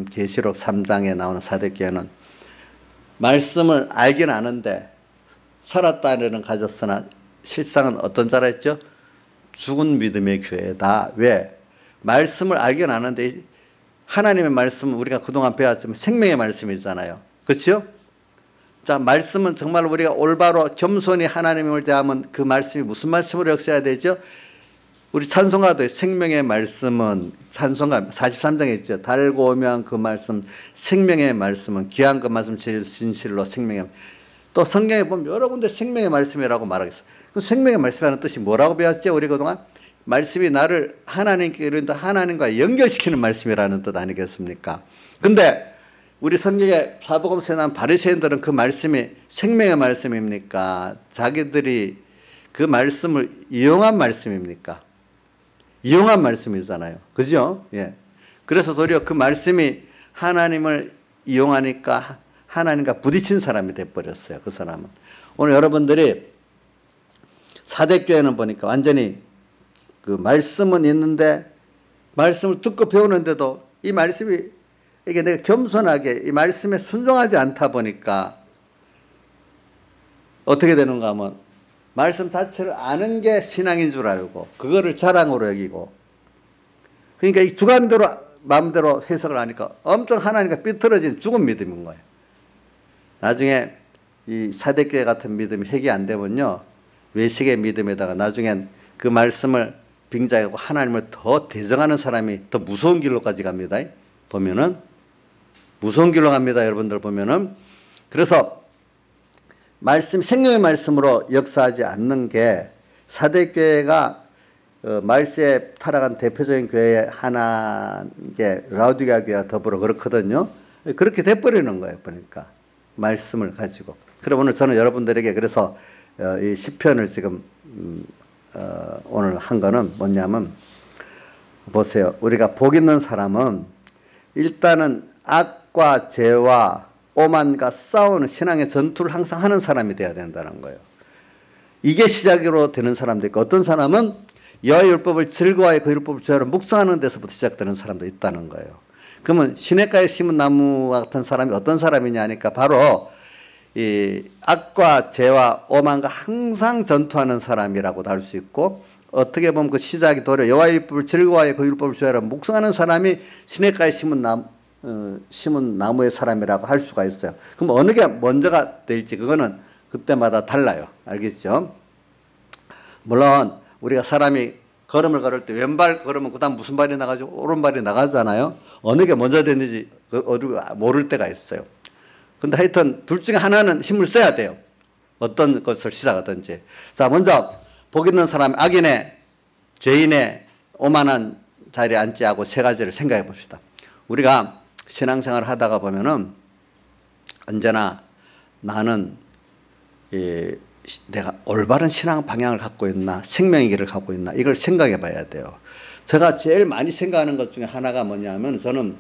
계시록 3장에 나오는 사대교회는 말씀을 알긴 아는데 살았다는 가졌으나 실상은 어떤 자라 했죠? 죽은 믿음의 교회다. 왜? 말씀을 알긴 아는데 하나님의 말씀은 우리가 그동안 배웠지만 생명의 말씀이잖아요. 그렇죠? 자, 말씀은 정말 우리가 올바로 겸손히 하나님을 대하면 그 말씀이 무슨 말씀으로 역사해야 되죠? 우리 찬송가도 생명의 말씀은 찬송가 43장에 있죠. 달고 오면 그 말씀 생명의 말씀은 귀한 그 말씀 제일 진실로 생명의 또 성경에 보면 여러 군데 생명의 말씀이라고 말하겠어요. 그 생명의 말씀이라는 뜻이 뭐라고 배웠죠? 우리 그동안 말씀이 나를 하나님과 연결시키는 말씀이라는 뜻 아니겠습니까? 근데 우리 성경에 사복음서에 나온 바리새인들은 그 말씀이 생명의 말씀입니까? 자기들이 그 말씀을 이용한 말씀입니까? 이용한 말씀이잖아요. 그죠? 예. 그래서 도리어 그 말씀이 하나님을 이용하니까 하나님과 부딪힌 사람이 돼버렸어요. 그 사람은. 오늘 여러분들이 사대교회는 보니까 완전히 그 말씀은 있는데 말씀을 듣고 배우는데도 이 말씀이 이게 내가 겸손하게 이 말씀에 순종하지 않다 보니까 어떻게 되는가 하면 말씀 자체를 아는 게 신앙인 줄 알고 그거를 자랑으로 여기고 그러니까 이 주관대로 마음대로 해석을 하니까 엄청 하나님과 삐뚤어진 죽은 믿음인 거예요. 나중에 이 사대교회 같은 믿음이 해결이 안 되면요. 외식의 믿음에다가 나중엔 그 말씀을 빙자하고 하나님을 더 대적하는 사람이 더 무서운 길로까지 갑니다. 보면은 무서운 길로 갑니다. 여러분들 보면은. 그래서 생명의 말씀으로 역사하지 않는 게 사대교회가 말세에 타락한 대표적인 교회 하나 게 라우디게아 교회와 더불어 그렇거든요. 그렇게 돼버리는 거예요. 보니까 말씀을 가지고. 그럼 오늘 저는 여러분들에게 그래서 이 시편을 지금 오늘 한 거는 뭐냐면 보세요. 우리가 복 있는 사람은 일단은 악과 죄와 오만과 싸우는 신앙의 전투를 항상 하는 사람이 돼야 된다는 거예요. 이게 시작으로 되는 사람도 있고 어떤 사람은 여호와의 율법을 즐거워해 그 율법을 죄로 묵상하는 데서부터 시작되는 사람도 있다는 거예요. 그러면 시냇가에 심은 나무 같은 사람이 어떤 사람이냐 하니까 바로 이 악과 죄와 오만과 항상 전투하는 사람이라고도 할 수 있고 어떻게 보면 그 시작이 도리어 여호와의 율법을 즐거워해 그 율법을 죄로 묵상하는 사람이 시냇가에 심은 나무의 사람이라고 할 수가 있어요. 그럼 어느 게 먼저가 될지 그거는 그때마다 달라요. 알겠죠? 물론 우리가 사람이 걸음을 걸을 때 왼발 걸으면 그 다음 무슨 발이 나가죠? 오른발이 나가잖아요. 어느 게 먼저 됐는지 모를 때가 있어요. 근데 하여튼 둘 중에 하나는 힘을 써야 돼요. 어떤 것을 시작하든지. 자, 먼저 복 있는 사람 악인의 죄인의 오만한 자리에 앉지 하고 세 가지를 생각해 봅시다. 우리가 신앙생활을 하다가 보면은 언제나 나는 내가 올바른 신앙 방향을 갖고 있나 생명의 길을 갖고 있나 이걸 생각해 봐야 돼요. 제가 제일 많이 생각하는 것 중에 하나가 뭐냐면 저는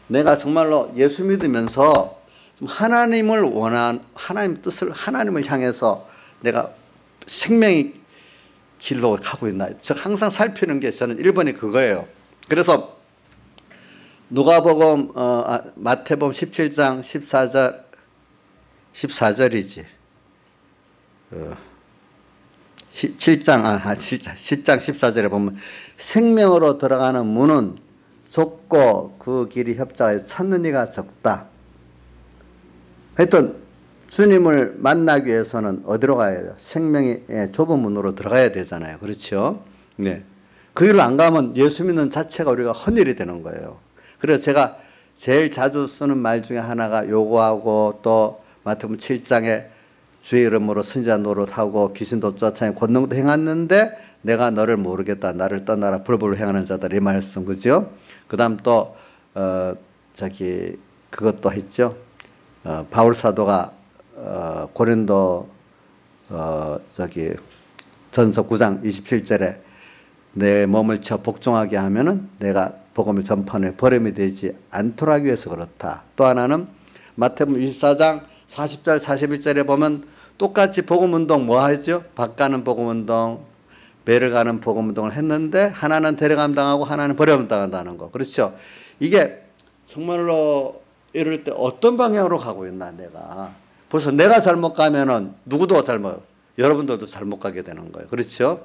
내가 정말로 예수 믿으면서 하나님을 하나님 뜻을, 하나님을 향해서 내가 생명의 길로 가고 있나. 저 항상 살피는 게 저는 1번이 그거예요. 그래서 누가복음, 마태복음 17장 14절이지. 10장 14절에 보면 생명으로 들어가는 문은 좁고 그 길이 협착해서 찾는 이가 적다. 하여튼 주님을 만나기 위해서는 어디로 가야 돼요? 생명의 좁은 문으로 들어가야 되잖아요. 그렇죠? 네. 그 길로 안 가면 예수 믿는 자체가 우리가 헛일이 되는 거예요. 그래서 제가 제일 자주 쓰는 말 중에 하나가 요구하고 또 마태복음 7장에 주의 이름으로 선지자 노릇하고 귀신도 쫓아내고 권능도 행했는데 내가 너를 모르겠다. 나를 떠나라. 불법을 행하는 자들 이 말씀 그죠? 그 다음 또 그것도 했죠. 바울 사도가 고린도 전서 9장 27절에 내 몸을 쳐 복종하게 하면은 내가 복음을 전파하는 버림이 되지 않도록 하기 위해서 그렇다. 또 하나는 마태복음 24장 40절 41절에 보면 똑같이 복음운동 뭐 하죠? 박 가는 복음운동, 배를 가는 복음운동을 했는데 하나는 데려감 당하고 하나는 버림 당한다는 거. 그렇죠? 이게 정말로 이럴 때 어떤 방향으로 가고 있나 내가. 벌써 내가 잘못 가면은 누구도 여러분들도 잘못 가게 되는 거예요. 그렇죠?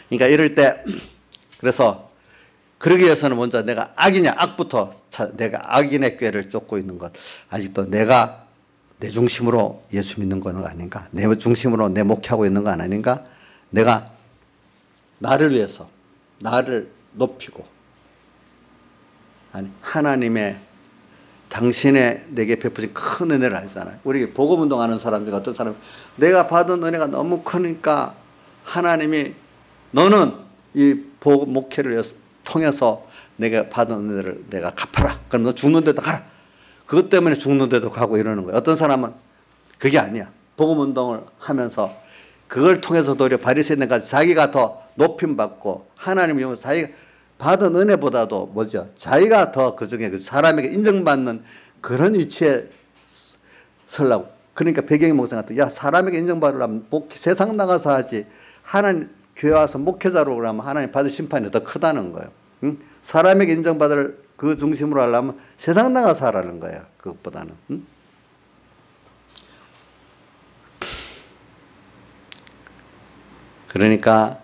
그러니까 이럴 때 그래서 그러기 위해서는 먼저 내가 악이냐 악부터 내가 악인의 꾀를 쫓고 있는 것. 아직도 내가 내 중심으로 예수 믿는 건 아닌가? 내 중심으로 내 목회하고 있는 건 아닌가? 내가 나를 위해서 나를 높이고 아니 하나님의 당신의 내게 베푸신 큰 은혜를 알잖아요. 우리 복음운동하는 사람들 어떤 사람 내가 받은 은혜가 너무 크니까 하나님이 너는 이 목회를 통해서 내가 받은 은혜를 내가 갚아라. 그럼 너 죽는데도 가라. 그것 때문에 죽는데도 가고 이러는 거예요. 어떤 사람은 그게 아니야. 복음운동을 하면서 그걸 통해서 도리어 바리새인까지 자기가 더 높임받고 하나님을 이용해서 자기가 받은 은혜보다도 뭐죠? 자기가 더 그중에 그 사람에게 인정받는 그런 위치에 서려고. 그러니까 배경의 목사 같은 야 사람에게 인정받으려면 세상 나가서 하지 하나님 교회 와서 목회자로 그러면 하나님 받을 심판이 더 크다는 거예요. 응? 사람에게 인정받을 그 중심으로 하려면 세상 나가서 하라는 거예요. 그것보다는. 응? 그러니까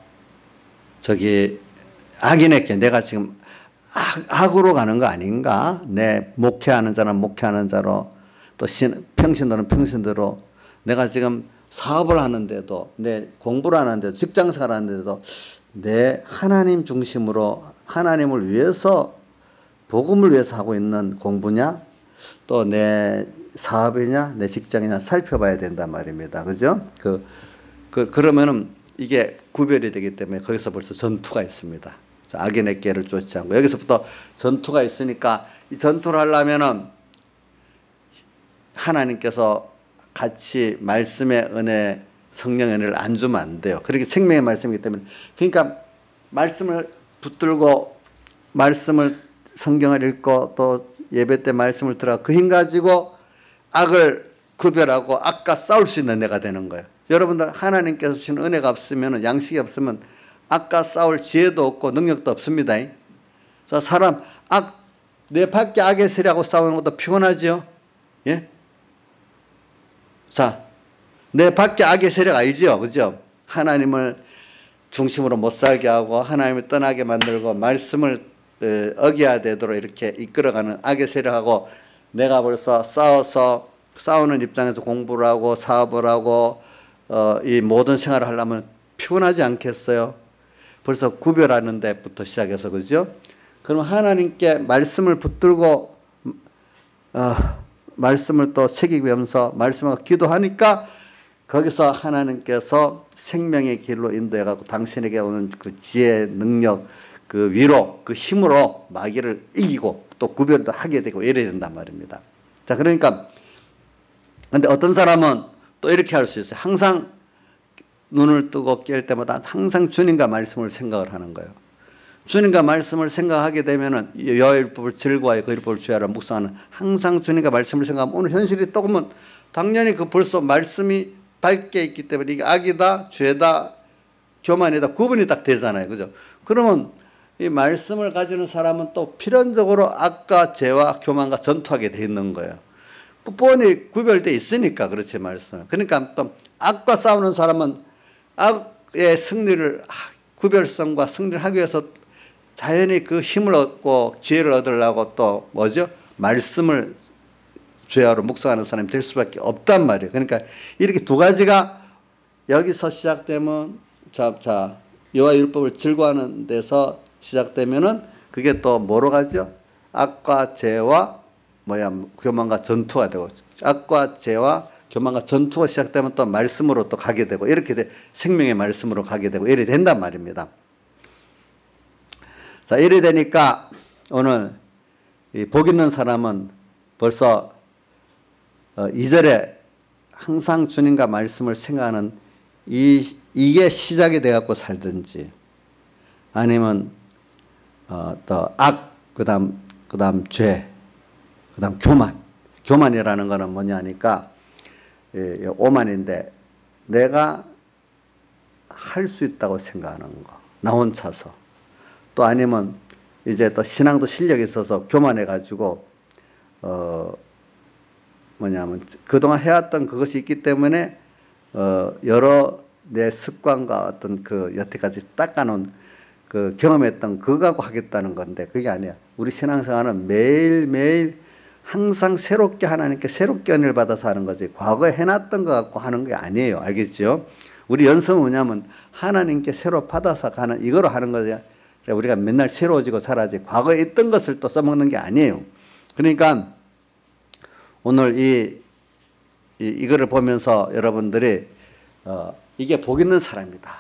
악인에게 내가 지금 악으로 가는 거 아닌가? 내 목회하는 자는 목회하는 자로 또 평신도는 평신도로 내가 지금 사업을 하는데도 내 공부를 하는데도 직장생활 하는데도 내 하나님 중심으로 하나님을 위해서 복음을 위해서 하고 있는 공부냐 또 내 사업이냐 내 직장이냐 살펴봐야 된단 말입니다. 그죠? 그러면은 이게 구별이 되기 때문에 거기서 벌써 전투가 있습니다. 악인의 꾀를 쫓지 않고 여기서부터 전투가 있으니까 이 전투를 하려면은 하나님께서 같이 말씀의 은혜, 성령의 은혜를 안 주면 안 돼요. 그렇게 생명의 말씀이기 때문에. 그러니까 말씀을 붙들고 성경을 읽고 또 예배 때 말씀을 들어 그 힘 가지고 악을 구별하고 악과 싸울 수 있는 내가 되는 거예요. 여러분들 하나님께서 주신 은혜가 없으면 양식이 없으면 악과 싸울 지혜도 없고 능력도 없습니다. 자, 사람 내 밖에 악의 세력하고 싸우는 것도 피곤하죠. 예? 자, 내 밖에 악의 세력 알죠? 그죠? 하나님을 중심으로 못 살게 하고 하나님을 떠나게 만들고 말씀을 어겨야 되도록 이렇게 이끌어가는 악의 세력하고 내가 벌써 싸우는 입장에서 공부를 하고 사업을 하고 이 모든 생활을 하려면 피곤하지 않겠어요? 벌써 구별하는 데부터 시작해서 그죠? 그럼 하나님께 말씀을 붙들고 말씀을 또 새기면서 말씀을 기도하니까 거기서 하나님께서 생명의 길로 인도해가고 당신에게 오는 그 지혜, 능력, 그 위로, 그 힘으로 마귀를 이기고 또 구별도 하게 되고 이래야 된단 말입니다. 자, 그러니까 근데 어떤 사람은 또 이렇게 할 수 있어요. 항상 눈을 뜨고 깰 때마다 항상 주님과 말씀을 생각을 하는 거예요. 주님과 말씀을 생각하게 되면은 여호와의 율법을 즐거워하여 그 율법을 주야라 묵상하는 항상 주님과 말씀을 생각하면 오늘 현실이 또 오면 당연히 그 벌써 말씀이 밝게 있기 때문에 이게 악이다, 죄다, 교만이다 구분이 딱 되잖아요. 그죠? 그러면 이 말씀을 가지는 사람은 또 필연적으로 악과 죄와 교만과 전투하게 돼 있는 거예요. 뻔히 구별되어 있으니까 그렇지 말씀. 그러니까 또 악과 싸우는 사람은 악의 승리를 구별성과 승리를 하기 위해서 자연히 그 힘을 얻고 지혜를 얻으려고 또 뭐죠? 말씀을 죄하러 묵상하는 사람이 될 수밖에 없단 말이에요. 그러니까 이렇게 두 가지가 여기서 시작되면 자 여호와 율법을 즐거워하는 데서 시작되면은 그게 또 뭐로 가죠? 악과 죄와 교만과 전투가 되고 악과 죄와 교만과 전투가 시작되면 또 말씀으로 또 가게 되고 이렇게 생명의 말씀으로 가게 되고 이래 된단 말입니다. 자, 이래 되니까 오늘 이 복 있는 사람은 벌써 2절에 항상 주님과 말씀을 생각하는 이게 시작이 돼갖고 살든지 아니면 또 악, 그 다음 죄, 그 다음 교만이라는 거는 뭐냐니까 오만인데 내가 할 수 있다고 생각하는 거, 나 혼자서. 또 아니면 이제 또 신앙도 실력이 있어서 교만해가지고 그동안 해왔던 그것이 있기 때문에 여러 내 습관과 어떤 그 여태까지 닦아놓은 그 경험했던 그거 갖고 하겠다는 건데 그게 아니야. 우리 신앙생활은 매일매일 항상 새롭게 하나님께 새롭게 은혜를 받아서 하는 거지 과거에 해놨던 거 갖고 하는 게 아니에요. 알겠죠? 우리 연습은 뭐냐면 하나님께 새로 받아서 가는 이거로 하는 거죠. 우리가 맨날 새로워지고 살아야지 과거에 있던 것을 또 써먹는 게 아니에요. 그러니까 오늘 이거를 보면서 여러분들이 이게 복 있는 사람이다.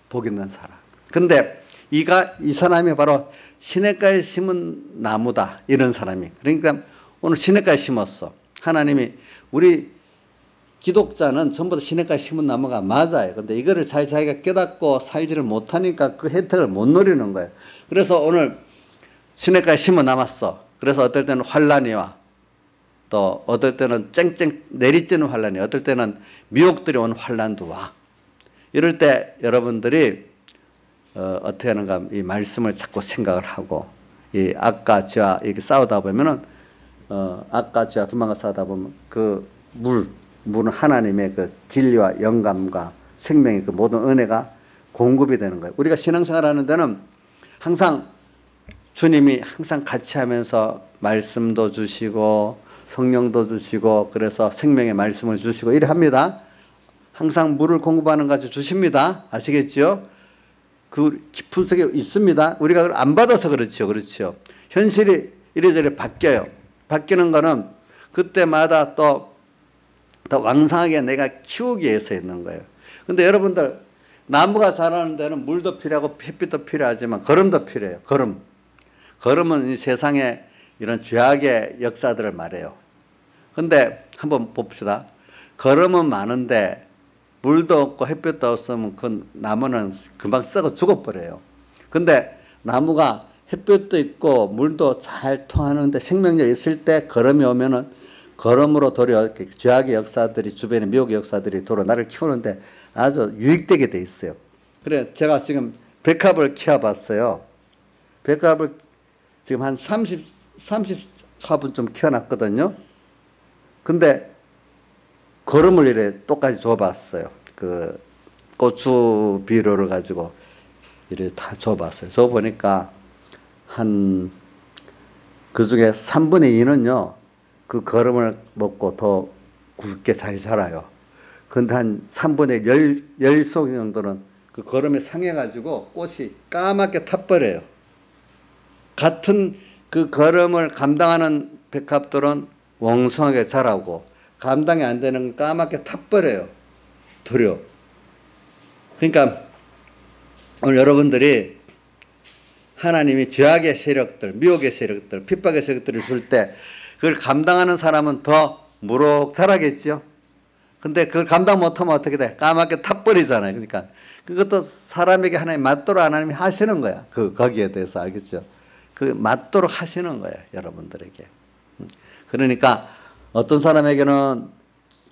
복 있는 사람. 근데 이 사람이 바로 시냇가에 심은 나무다. 이런 사람이. 그러니까 오늘 시냇가에 심었어. 하나님이 우리 기독자는 전부 다 시냇가에 심은 나무가 맞아요. 근데 이거를 잘 자기가 깨닫고 살지를 못하니까 그 혜택을 못 누리는 거예요. 그래서 오늘 시냇가에 심어 남았어. 그래서 어떨 때는 환란이 와. 또 어떨 때는 쨍쨍 내리쬐는 환란이 어떨 때는 미혹들이 온 환란도 와. 이럴 때 여러분들이 어떻게 하는가 이 말씀을 자꾸 생각을 하고 이 악과 죄와 이렇게 싸우다 보면은 악과 죄와 교만과 싸우다 보면 그 물은 하나님의 그 진리와 영감과 생명의 그 모든 은혜가 공급이 되는 거예요. 우리가 신앙생활 하는 데는 항상 주님이 항상 같이 하면서 말씀도 주시고 성령도 주시고 그래서 생명의 말씀을 주시고 이래 합니다. 항상 물을 공급하는 것까지 주십니다. 아시겠죠? 그 깊은 속에 있습니다. 우리가 그걸 안 받아서 그렇죠. 그렇죠. 현실이 이래저래 바뀌어요. 바뀌는 거는 그때마다 또 더 왕성하게 내가 키우기 위해서 있는 거예요. 근데 여러분들 나무가 자라는 데는 물도 필요하고 햇빛도 필요하지만 거름도 필요해요. 거름은 이 세상에 이런 죄악의 역사들을 말해요. 근데 한번 봅시다. 거름은 많은데 물도 없고 햇빛도 없으면 그 나무는 금방 썩어 죽어버려요. 근데 나무가 햇빛도 있고 물도 잘 통하는데 생명력이 있을 때 거름이 오면은 거름으로 도리어 죄악의 역사들이 주변에 미혹의 역사들이 도로 나를 키우는데 아주 유익되게 돼 있어요. 그래 제가 지금 백합을 키워봤어요. 백합을 지금 한 30화분 좀 키워놨거든요. 근데 거름을 이래 똑같이 줘봤어요. 그 고추 비료를 가지고 이래 다 줘봤어요. 줘보니까 한 그 중에 3분의 2는요. 그 거름을 먹고 더 굵게 잘 자라요. 근데 한 3분의 10송 정도는 그 거름에 상해가지고 꽃이 까맣게 타버려요. 같은 그 거름을 감당하는 백합들은 왕성하게 자라고 감당이 안 되는 까맣게 타버려요. 도려. 그러니까 오늘 여러분들이 하나님이 죄악의 세력들, 미혹의 세력들, 핍박의 세력들을 줄 때 그걸 감당하는 사람은 더 무럭 자라겠죠. 근데 그걸 감당 못하면 어떻게 돼? 까맣게 타버리잖아요. 그러니까 그것도 사람에게 하나님 맞도록 하나님이 하시는 거야. 거기에 대해서 알겠죠? 그 맞도록 하시는 거예요. 여러분들에게. 그러니까 어떤 사람에게는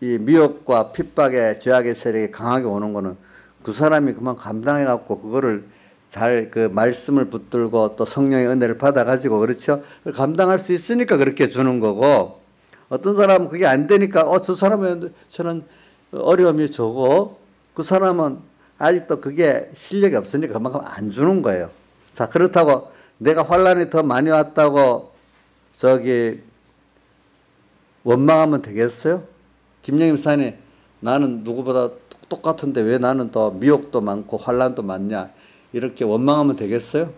이 미혹과 핍박의 죄악의 세력이 강하게 오는 거는 그 사람이 그만 감당해 갖고 그거를 잘 그 말씀을 붙들고 또 성령의 은혜를 받아 가지고 그렇죠? 감당할 수 있으니까 그렇게 주는 거고, 어떤 사람은 그게 안 되니까 저 사람은 저는 어려움이 적어, 그 사람은 아직도 그게 실력이 없으니까 그만큼 안 주는 거예요. 자, 그렇다고 내가 환란이 더 많이 왔다고 원망하면 되겠어요? 김영임 사님, 나는 누구보다 똑같은데 왜 나는 더 미혹도 많고 환란도 많냐, 이렇게 원망하면 되겠어요?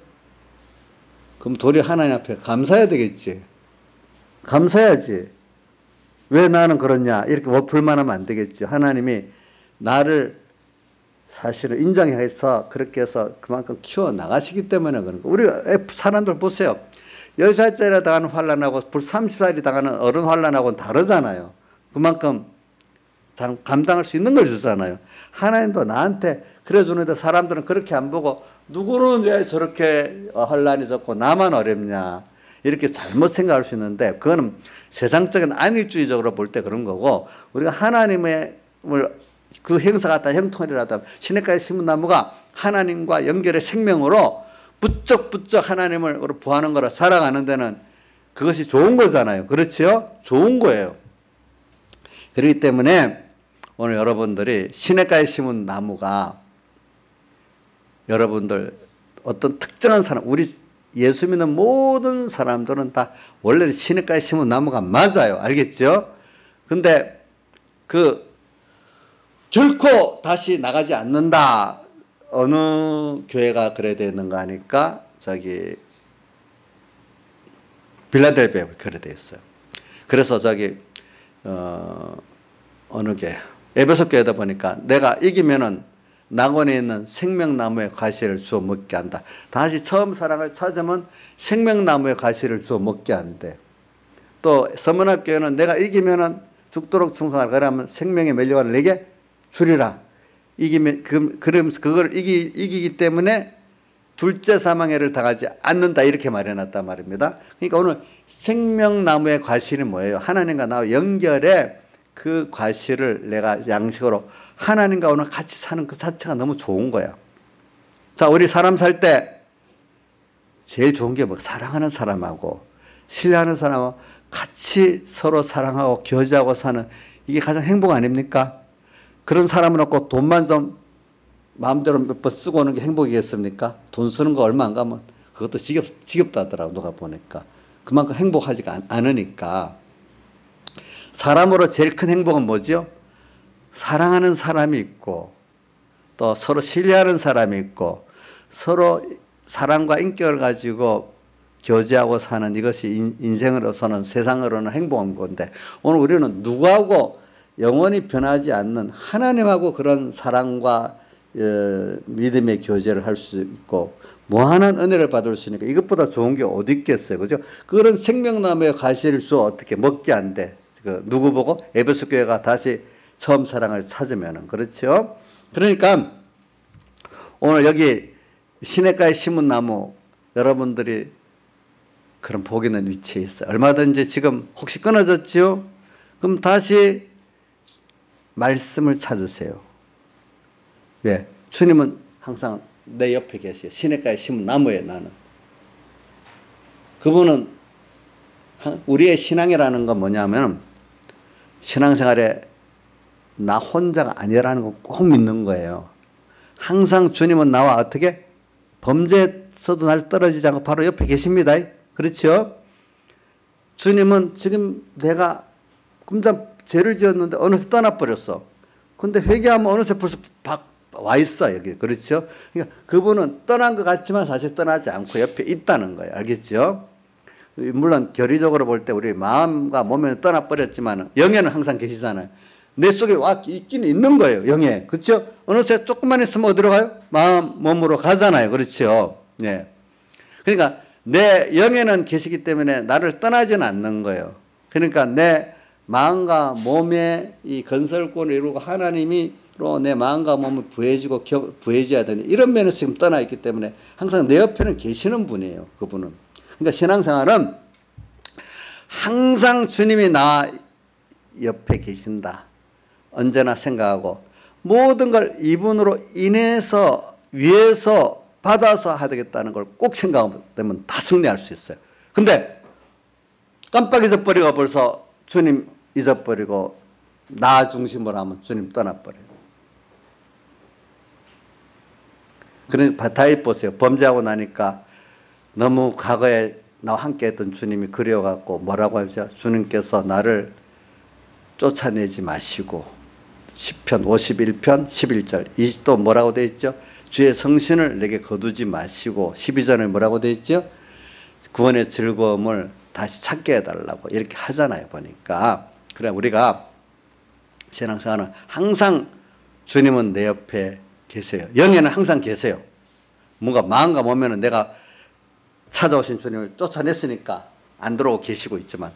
그럼 도리어 하나님 앞에 감사해야 되겠지. 감사해야지. 왜 나는 그러냐 이렇게 불만하면 안 되겠죠. 하나님이 나를 사실은 인정해서 그렇게 해서 그만큼 키워나가시기 때문에 그런 거. 우리 사람들 보세요. 10살짜리 당하는 환란하고 30살이 당하는 어른 환란하고는 다르잖아요. 그만큼 감당할 수 있는 걸 주잖아요. 하나님도 나한테 그래 주는데 사람들은 그렇게 안 보고 누구는 왜 저렇게 환란이 적고 나만 어렵냐 이렇게 잘못 생각할 수 있는데, 그거는 세상적인 안일주의적으로 볼 때 그런 거고, 우리가 하나님의 그 행사가 다 형통이라도 시냇가의 심은 나무가 하나님과 연결의 생명으로 부쩍부쩍 하나님을 부하는 거라 살아가는 데는 그것이 좋은 거잖아요. 그렇죠? 좋은 거예요. 그렇기 때문에 오늘 여러분들이 시냇가에 심은 나무가, 여러분들 어떤 특정한 사람, 우리 예수 믿는 모든 사람들은 다 원래는 시냇가에 심은 나무가 맞아요. 알겠죠? 근데 결코 다시 나가지 않는다. 어느 교회가 그래야 되는가 하니까 빌라델비아 그래 돼 있어요. 그래서 어느 게 에베소 교회다 보니까 내가 이기면은 낙원에 있는 생명나무의 과실을 주워 먹게 한다. 다시 처음 사랑을 찾으면 생명나무의 과실을 주워 먹게 한대. 또 서문학교회는 내가 이기면은 죽도록 충성하라. 그러면 생명의 멸류관을 내게 주리라. 이기면 그러면서 그걸 이기기 때문에 둘째 사망해를 당하지 않는다. 이렇게 말해놨단 말입니다. 그러니까 오늘 생명나무의 과실이 뭐예요? 하나님과 나와 연결해 그 과실을 내가 양식으로 하나님과 오늘 같이 사는 그 자체가 너무 좋은 거야. 자, 우리 사람 살 때 제일 좋은 게 뭐? 사랑하는 사람하고 신뢰하는 사람하고 같이 서로 사랑하고 교제하고 사는, 이게 가장 행복 아닙니까? 그런 사람을 놓고 돈만 좀 마음대로 몇 번 쓰고 오는 게 행복이겠습니까? 돈 쓰는 거 얼마 안 가면 그것도 지겹다 하더라고, 누가 보니까. 그만큼 행복하지가 않으니까. 사람으로 제일 큰 행복은 뭐죠? 사랑하는 사람이 있고, 또 서로 신뢰하는 사람이 있고, 서로 사랑과 인격을 가지고 교제하고 사는, 이것이 인생으로서는, 세상으로는 행복한 건데, 오늘 우리는 누구하고 영원히 변하지 않는 하나님하고 그런 사랑과 믿음의 교제를 할 수 있고 무한한 은혜를 받을 수 있으니까 이것보다 좋은 게 어디 있겠어요. 그죠? 그런 생명나무의 과실을 주어 어떻게 먹게 한대. 누구 보고? 에베소 교회가 다시 처음 사랑을 찾으면은. 그렇죠? 그러니까 오늘 여기 시냇가에 심은 나무, 여러분들이 그런 복 있는 위치에 있어요. 얼마든지 지금 혹시 끊어졌죠? 그럼 다시 말씀을 찾으세요. 왜? 주님은 항상 내 옆에 계세요. 시냇가에 심은 나무에 나는. 그분은 우리의 신앙이라는 건 뭐냐면 신앙생활에 나 혼자가 아니라는 거 꼭 믿는 거예요. 항상 주님은 나와 어떻게? 범죄에서도 날 떨어지지 않고 바로 옆에 계십니다. 그렇죠? 주님은 지금 내가 금방 죄를 지었는데 어느새 떠나버렸어. 근데 회개하면 어느새 벌써 와 있어, 여기. 그렇죠? 그러니까 그분은 떠난 것 같지만 사실 떠나지 않고 옆에 있다는 거예요. 알겠죠? 물론 결의적으로 볼 때 우리 마음과 몸에는 떠나버렸지만 영에는 항상 계시잖아요. 내 속에 와 있기는 있는 거예요. 영에. 그렇죠? 어느새 조금만 있으면 어디로 가요? 마음, 몸으로 가잖아요. 그렇죠? 네. 그러니까 내 영에는 계시기 때문에 나를 떠나지는 않는 거예요. 그러니까 내 마음과 몸의 이 건설권을 이루고 하나님이로 내 마음과 몸을 부해져야 되는 이런 면에서 지금 떠나 있기 때문에 항상 내 옆에는 계시는 분이에요. 그분은. 그러니까 신앙생활은 항상 주님이 나 옆에 계신다. 언제나 생각하고 모든 걸 이분으로 인해서 위해서 받아서 하겠다는 걸 꼭 생각하면 다 승리할 수 있어요. 근데 깜빡 잊어버리고 벌써 주님 잊어버리고 나 중심으로 하면 주님 떠나버려요. 그러니까 다윗 보세요. 범죄하고 나니까 너무 과거에 나와 함께 했던 주님이 그리워갖고 뭐라고 하죠? 주님께서 나를 쫓아내지 마시고 시편 51편 11절 또 뭐라고 되어 있죠? 주의 성신을 내게 거두지 마시고 12절에 뭐라고 되어 있죠? 구원의 즐거움을 다시 찾게 해달라고 이렇게 하잖아요. 보니까. 그래 우리가 신앙생활은 항상 주님은 내 옆에 계세요. 영에는 항상 계세요. 뭔가 마음과 몸에는 내가 찾아오신 주님을 쫓아냈으니까 안 들어오고 계시고 있지만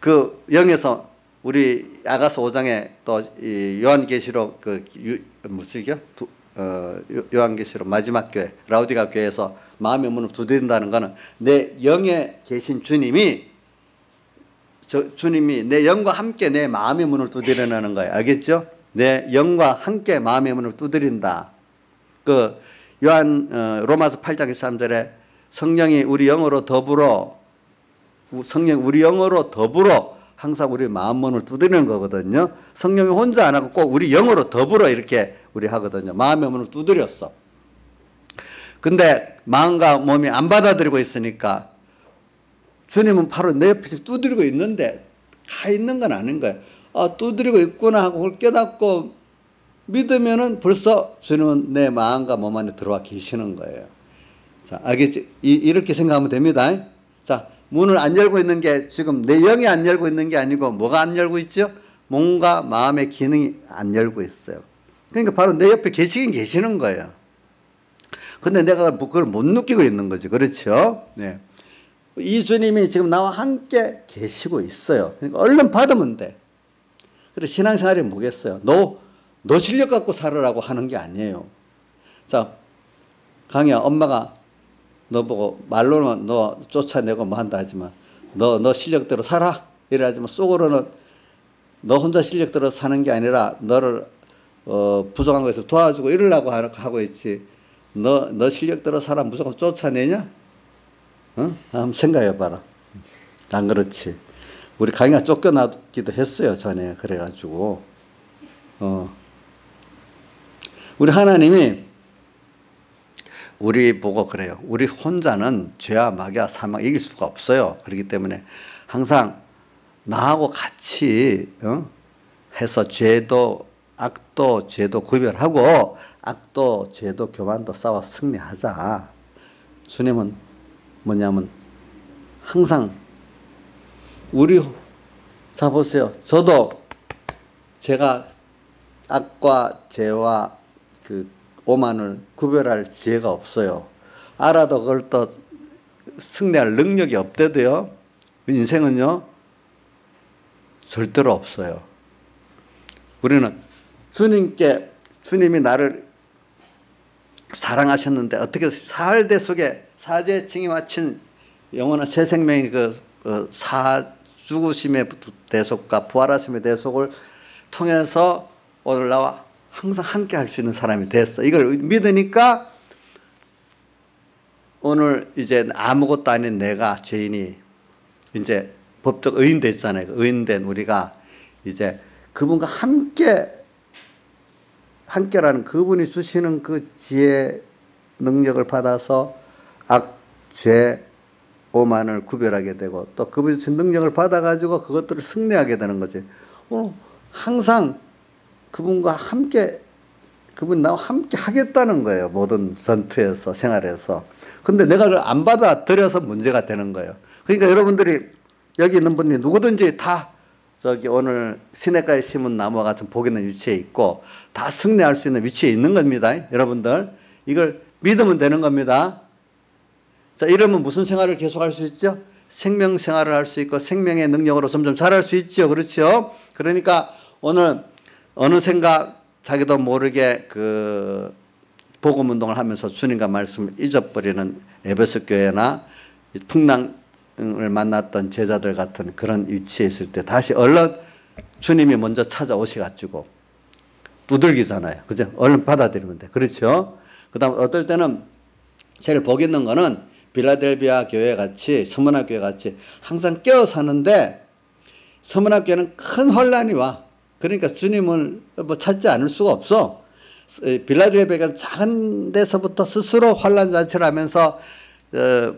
그 영에서 우리 아가서 5장에 또 요한계시록 무슨이요? 요한계시록 마지막 교회 라우디가 교회에서 마음의 문을 두드린다는 것은 내 영에 계신 주님이 주님이 내 영과 함께 내 마음의 문을 두드리라는 거예요. 알겠죠? 내 영과 함께 마음의 문을 두드린다. 그 로마서 8장 23절에 성령이 우리 영으로 더불어 항상 우리 마음 문을 두드리는 거거든요. 성령이 혼자 안 하고 꼭 우리 영으로 더불어 이렇게 우리 하거든요. 마음의 문을 두드렸어. 근데 마음과 몸이 안 받아들이고 있으니까 주님은 바로 내 옆에서 두드리고 있는데 가 있는 건 아닌 거예요. 아, 두드리고 있구나 하고 그걸 깨닫고 믿으면은 벌써 주님은 내 마음과 몸 안에 들어와 계시는 거예요. 자, 알겠지? 이렇게 생각하면 됩니다. 자, 문을 안 열고 있는 게 지금 내 영이 안 열고 있는 게 아니고 뭐가 안 열고 있죠? 몸과 마음의 기능이 안 열고 있어요. 그러니까 바로 내 옆에 계시긴 계시는 거예요. 근데 내가 그걸 못 느끼고 있는 거지. 그렇죠? 네. 이 주님이 지금 나와 함께 계시고 있어요. 그러니까 얼른 받으면 돼. 그래, 신앙생활이 뭐겠어요? 너 실력 갖고 살으라고 하는 게 아니에요. 자, 강희야, 엄마가 너 보고 말로는 너 쫓아내고 뭐 한다 하지만 너 실력대로 살아. 이래 하지만 속으로는 너 혼자 실력대로 사는 게 아니라 너를 부족한 것에서 도와주고 이러려고 하고 있지. 너 실력대로 살아 무조건 쫓아내냐? 어? 한번 생각해봐라. 안 그렇지. 우리 강희가 쫓겨나기도 했어요. 전에. 그래가지고. 우리 하나님이 우리 보고 그래요. 우리 혼자는 죄와 마귀와 사망 이길 수가 없어요. 그렇기 때문에 항상 나하고 같이 해서 악도 죄도 구별하고 악도 죄도 교만도 싸워 승리하자. 주님은 뭐냐면 항상 자 보세요. 저도 제가 악과 죄와 그 오만을 구별할 지혜가 없어요. 알아도 그걸 또 승리할 능력이 없대도요. 인생은요 절대로 없어요. 우리는 주님이 나를 사랑하셨는데 어떻게 사흘대 속에 사죄의 징이 마친 영원한 새 생명의 죽으심의 대속과 부활하심의 대속을 통해서 오늘 나와 항상 함께 할 수 있는 사람이 됐어. 이걸 믿으니까 오늘 이제 아무것도 아닌 내가 죄인이 이제 법적 의인 됐잖아요. 의인된 우리가 이제 그분과 함께라는 그분이 주시는 그 지혜 능력을 받아서 악, 죄, 오만을 구별하게 되고 또 그분이 주신 능력을 받아가지고 그것들을 승리하게 되는 거지. 항상 그분과 함께, 그분 나와 함께 하겠다는 거예요. 모든 전투에서, 생활에서. 근데 내가 그걸 안 받아들여서 문제가 되는 거예요. 그러니까 여러분들이 여기 있는 분이 누구든지 다 오늘 시냇가에 심은 나무와 같은 복 있는 위치에 있고 다 승리할 수 있는 위치에 있는 겁니다. 여러분들. 이걸 믿으면 되는 겁니다. 자, 이러면 무슨 생활을 계속할 수 있죠? 생명 생활을 할 수 있고 생명의 능력으로 점점 자랄 수 있죠. 그렇죠? 그러니까 오늘 어느샌가 자기도 모르게 그 복음 운동을 하면서 주님과 말씀을 잊어버리는 에베소 교회나 풍랑을 만났던 제자들 같은 그런 위치에 있을 때 다시 얼른 주님이 먼저 찾아오셔가지고 두들기잖아요. 그죠? 얼른 받아들이면 돼. 그렇죠? 그 다음 어떨 때는 제일 복 있는 거는 빌라델비아 교회 같이 서문학 교회 같이 항상 깨어 사는데 서문학 교회는 큰 혼란이 와. 그러니까 주님을 뭐 찾지 않을 수가 없어. 빌라델비아가 작은 데서부터 스스로 환란잔치를 하면서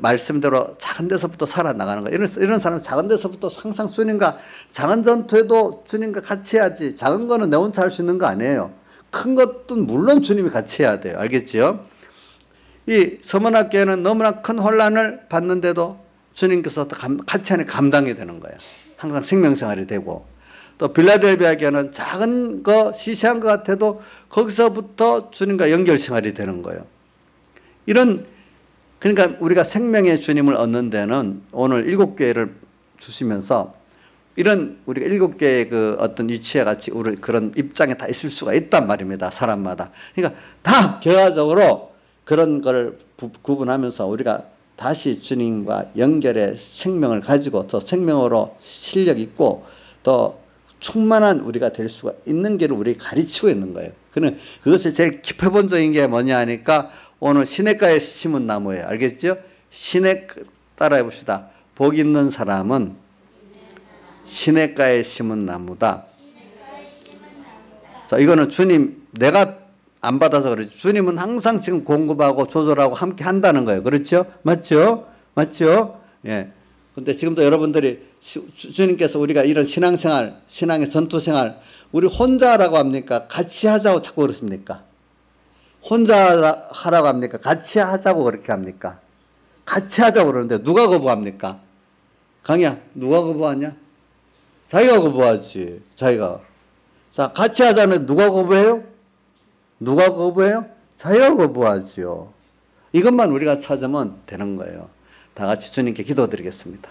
말씀대로 작은 데서부터 살아나가는 거예요. 이런 사람은 작은 데서부터 항상 주님과 작은 전투에도 주님과 같이 해야지. 작은 거는 내 혼자 할 수 있는 거 아니에요. 큰 것도 물론 주님이 같이 해야 돼요. 알겠지요? 이 서문학교회는 너무나 큰 혼란을 받는데도 주님께서 같이 하는 감당이 되는 거예요. 항상 생명생활이 되고 또 빌라델비아 교회는 작은 거 시시한 것 같아도 거기서부터 주님과 연결생활이 되는 거예요. 그러니까 우리가 생명의 주님을 얻는 데는 오늘 7개를 주시면서 이런 우리가 7개의 그 어떤 위치에 같이 우리 그런 입장에 다 있을 수가 있단 말입니다. 사람마다. 그러니까 다 결과적으로 그런 걸 구분하면서 우리가 다시 주님과 연결의 생명을 가지고 더 생명으로 실력 있고 더 충만한 우리가 될 수가 있는 길을 우리 가르치고 있는 거예요. 그것이 제일 기표본적인 게 뭐냐 하니까 오늘 시냇가에 심은 나무예요. 알겠죠? 따라해 봅시다. 복 있는 사람은 시냇가에 심은 나무다. 자, 이거는 주님 내가 안 받아서 그렇지. 주님은 항상 지금 공급하고 조절하고 함께 한다는 거예요. 그렇죠? 맞죠? 맞죠? 예. 근데 지금도 여러분들이 주님께서 우리가 이런 신앙생활, 신앙의 전투생활, 우리 혼자라고 합니까? 같이 하자고 자꾸 그러십니까? 혼자 하라고 합니까? 같이 하자고 그렇게 합니까? 같이 하자고 그러는데 누가 거부합니까? 강이야, 누가 거부하냐? 자기가 거부하지. 자기가. 자, 같이 하자는 누가 거부해요? 누가 거부해요? 자기가 거부하지요. 이것만 우리가 찾으면 되는 거예요. 다 같이 주님께 기도드리겠습니다.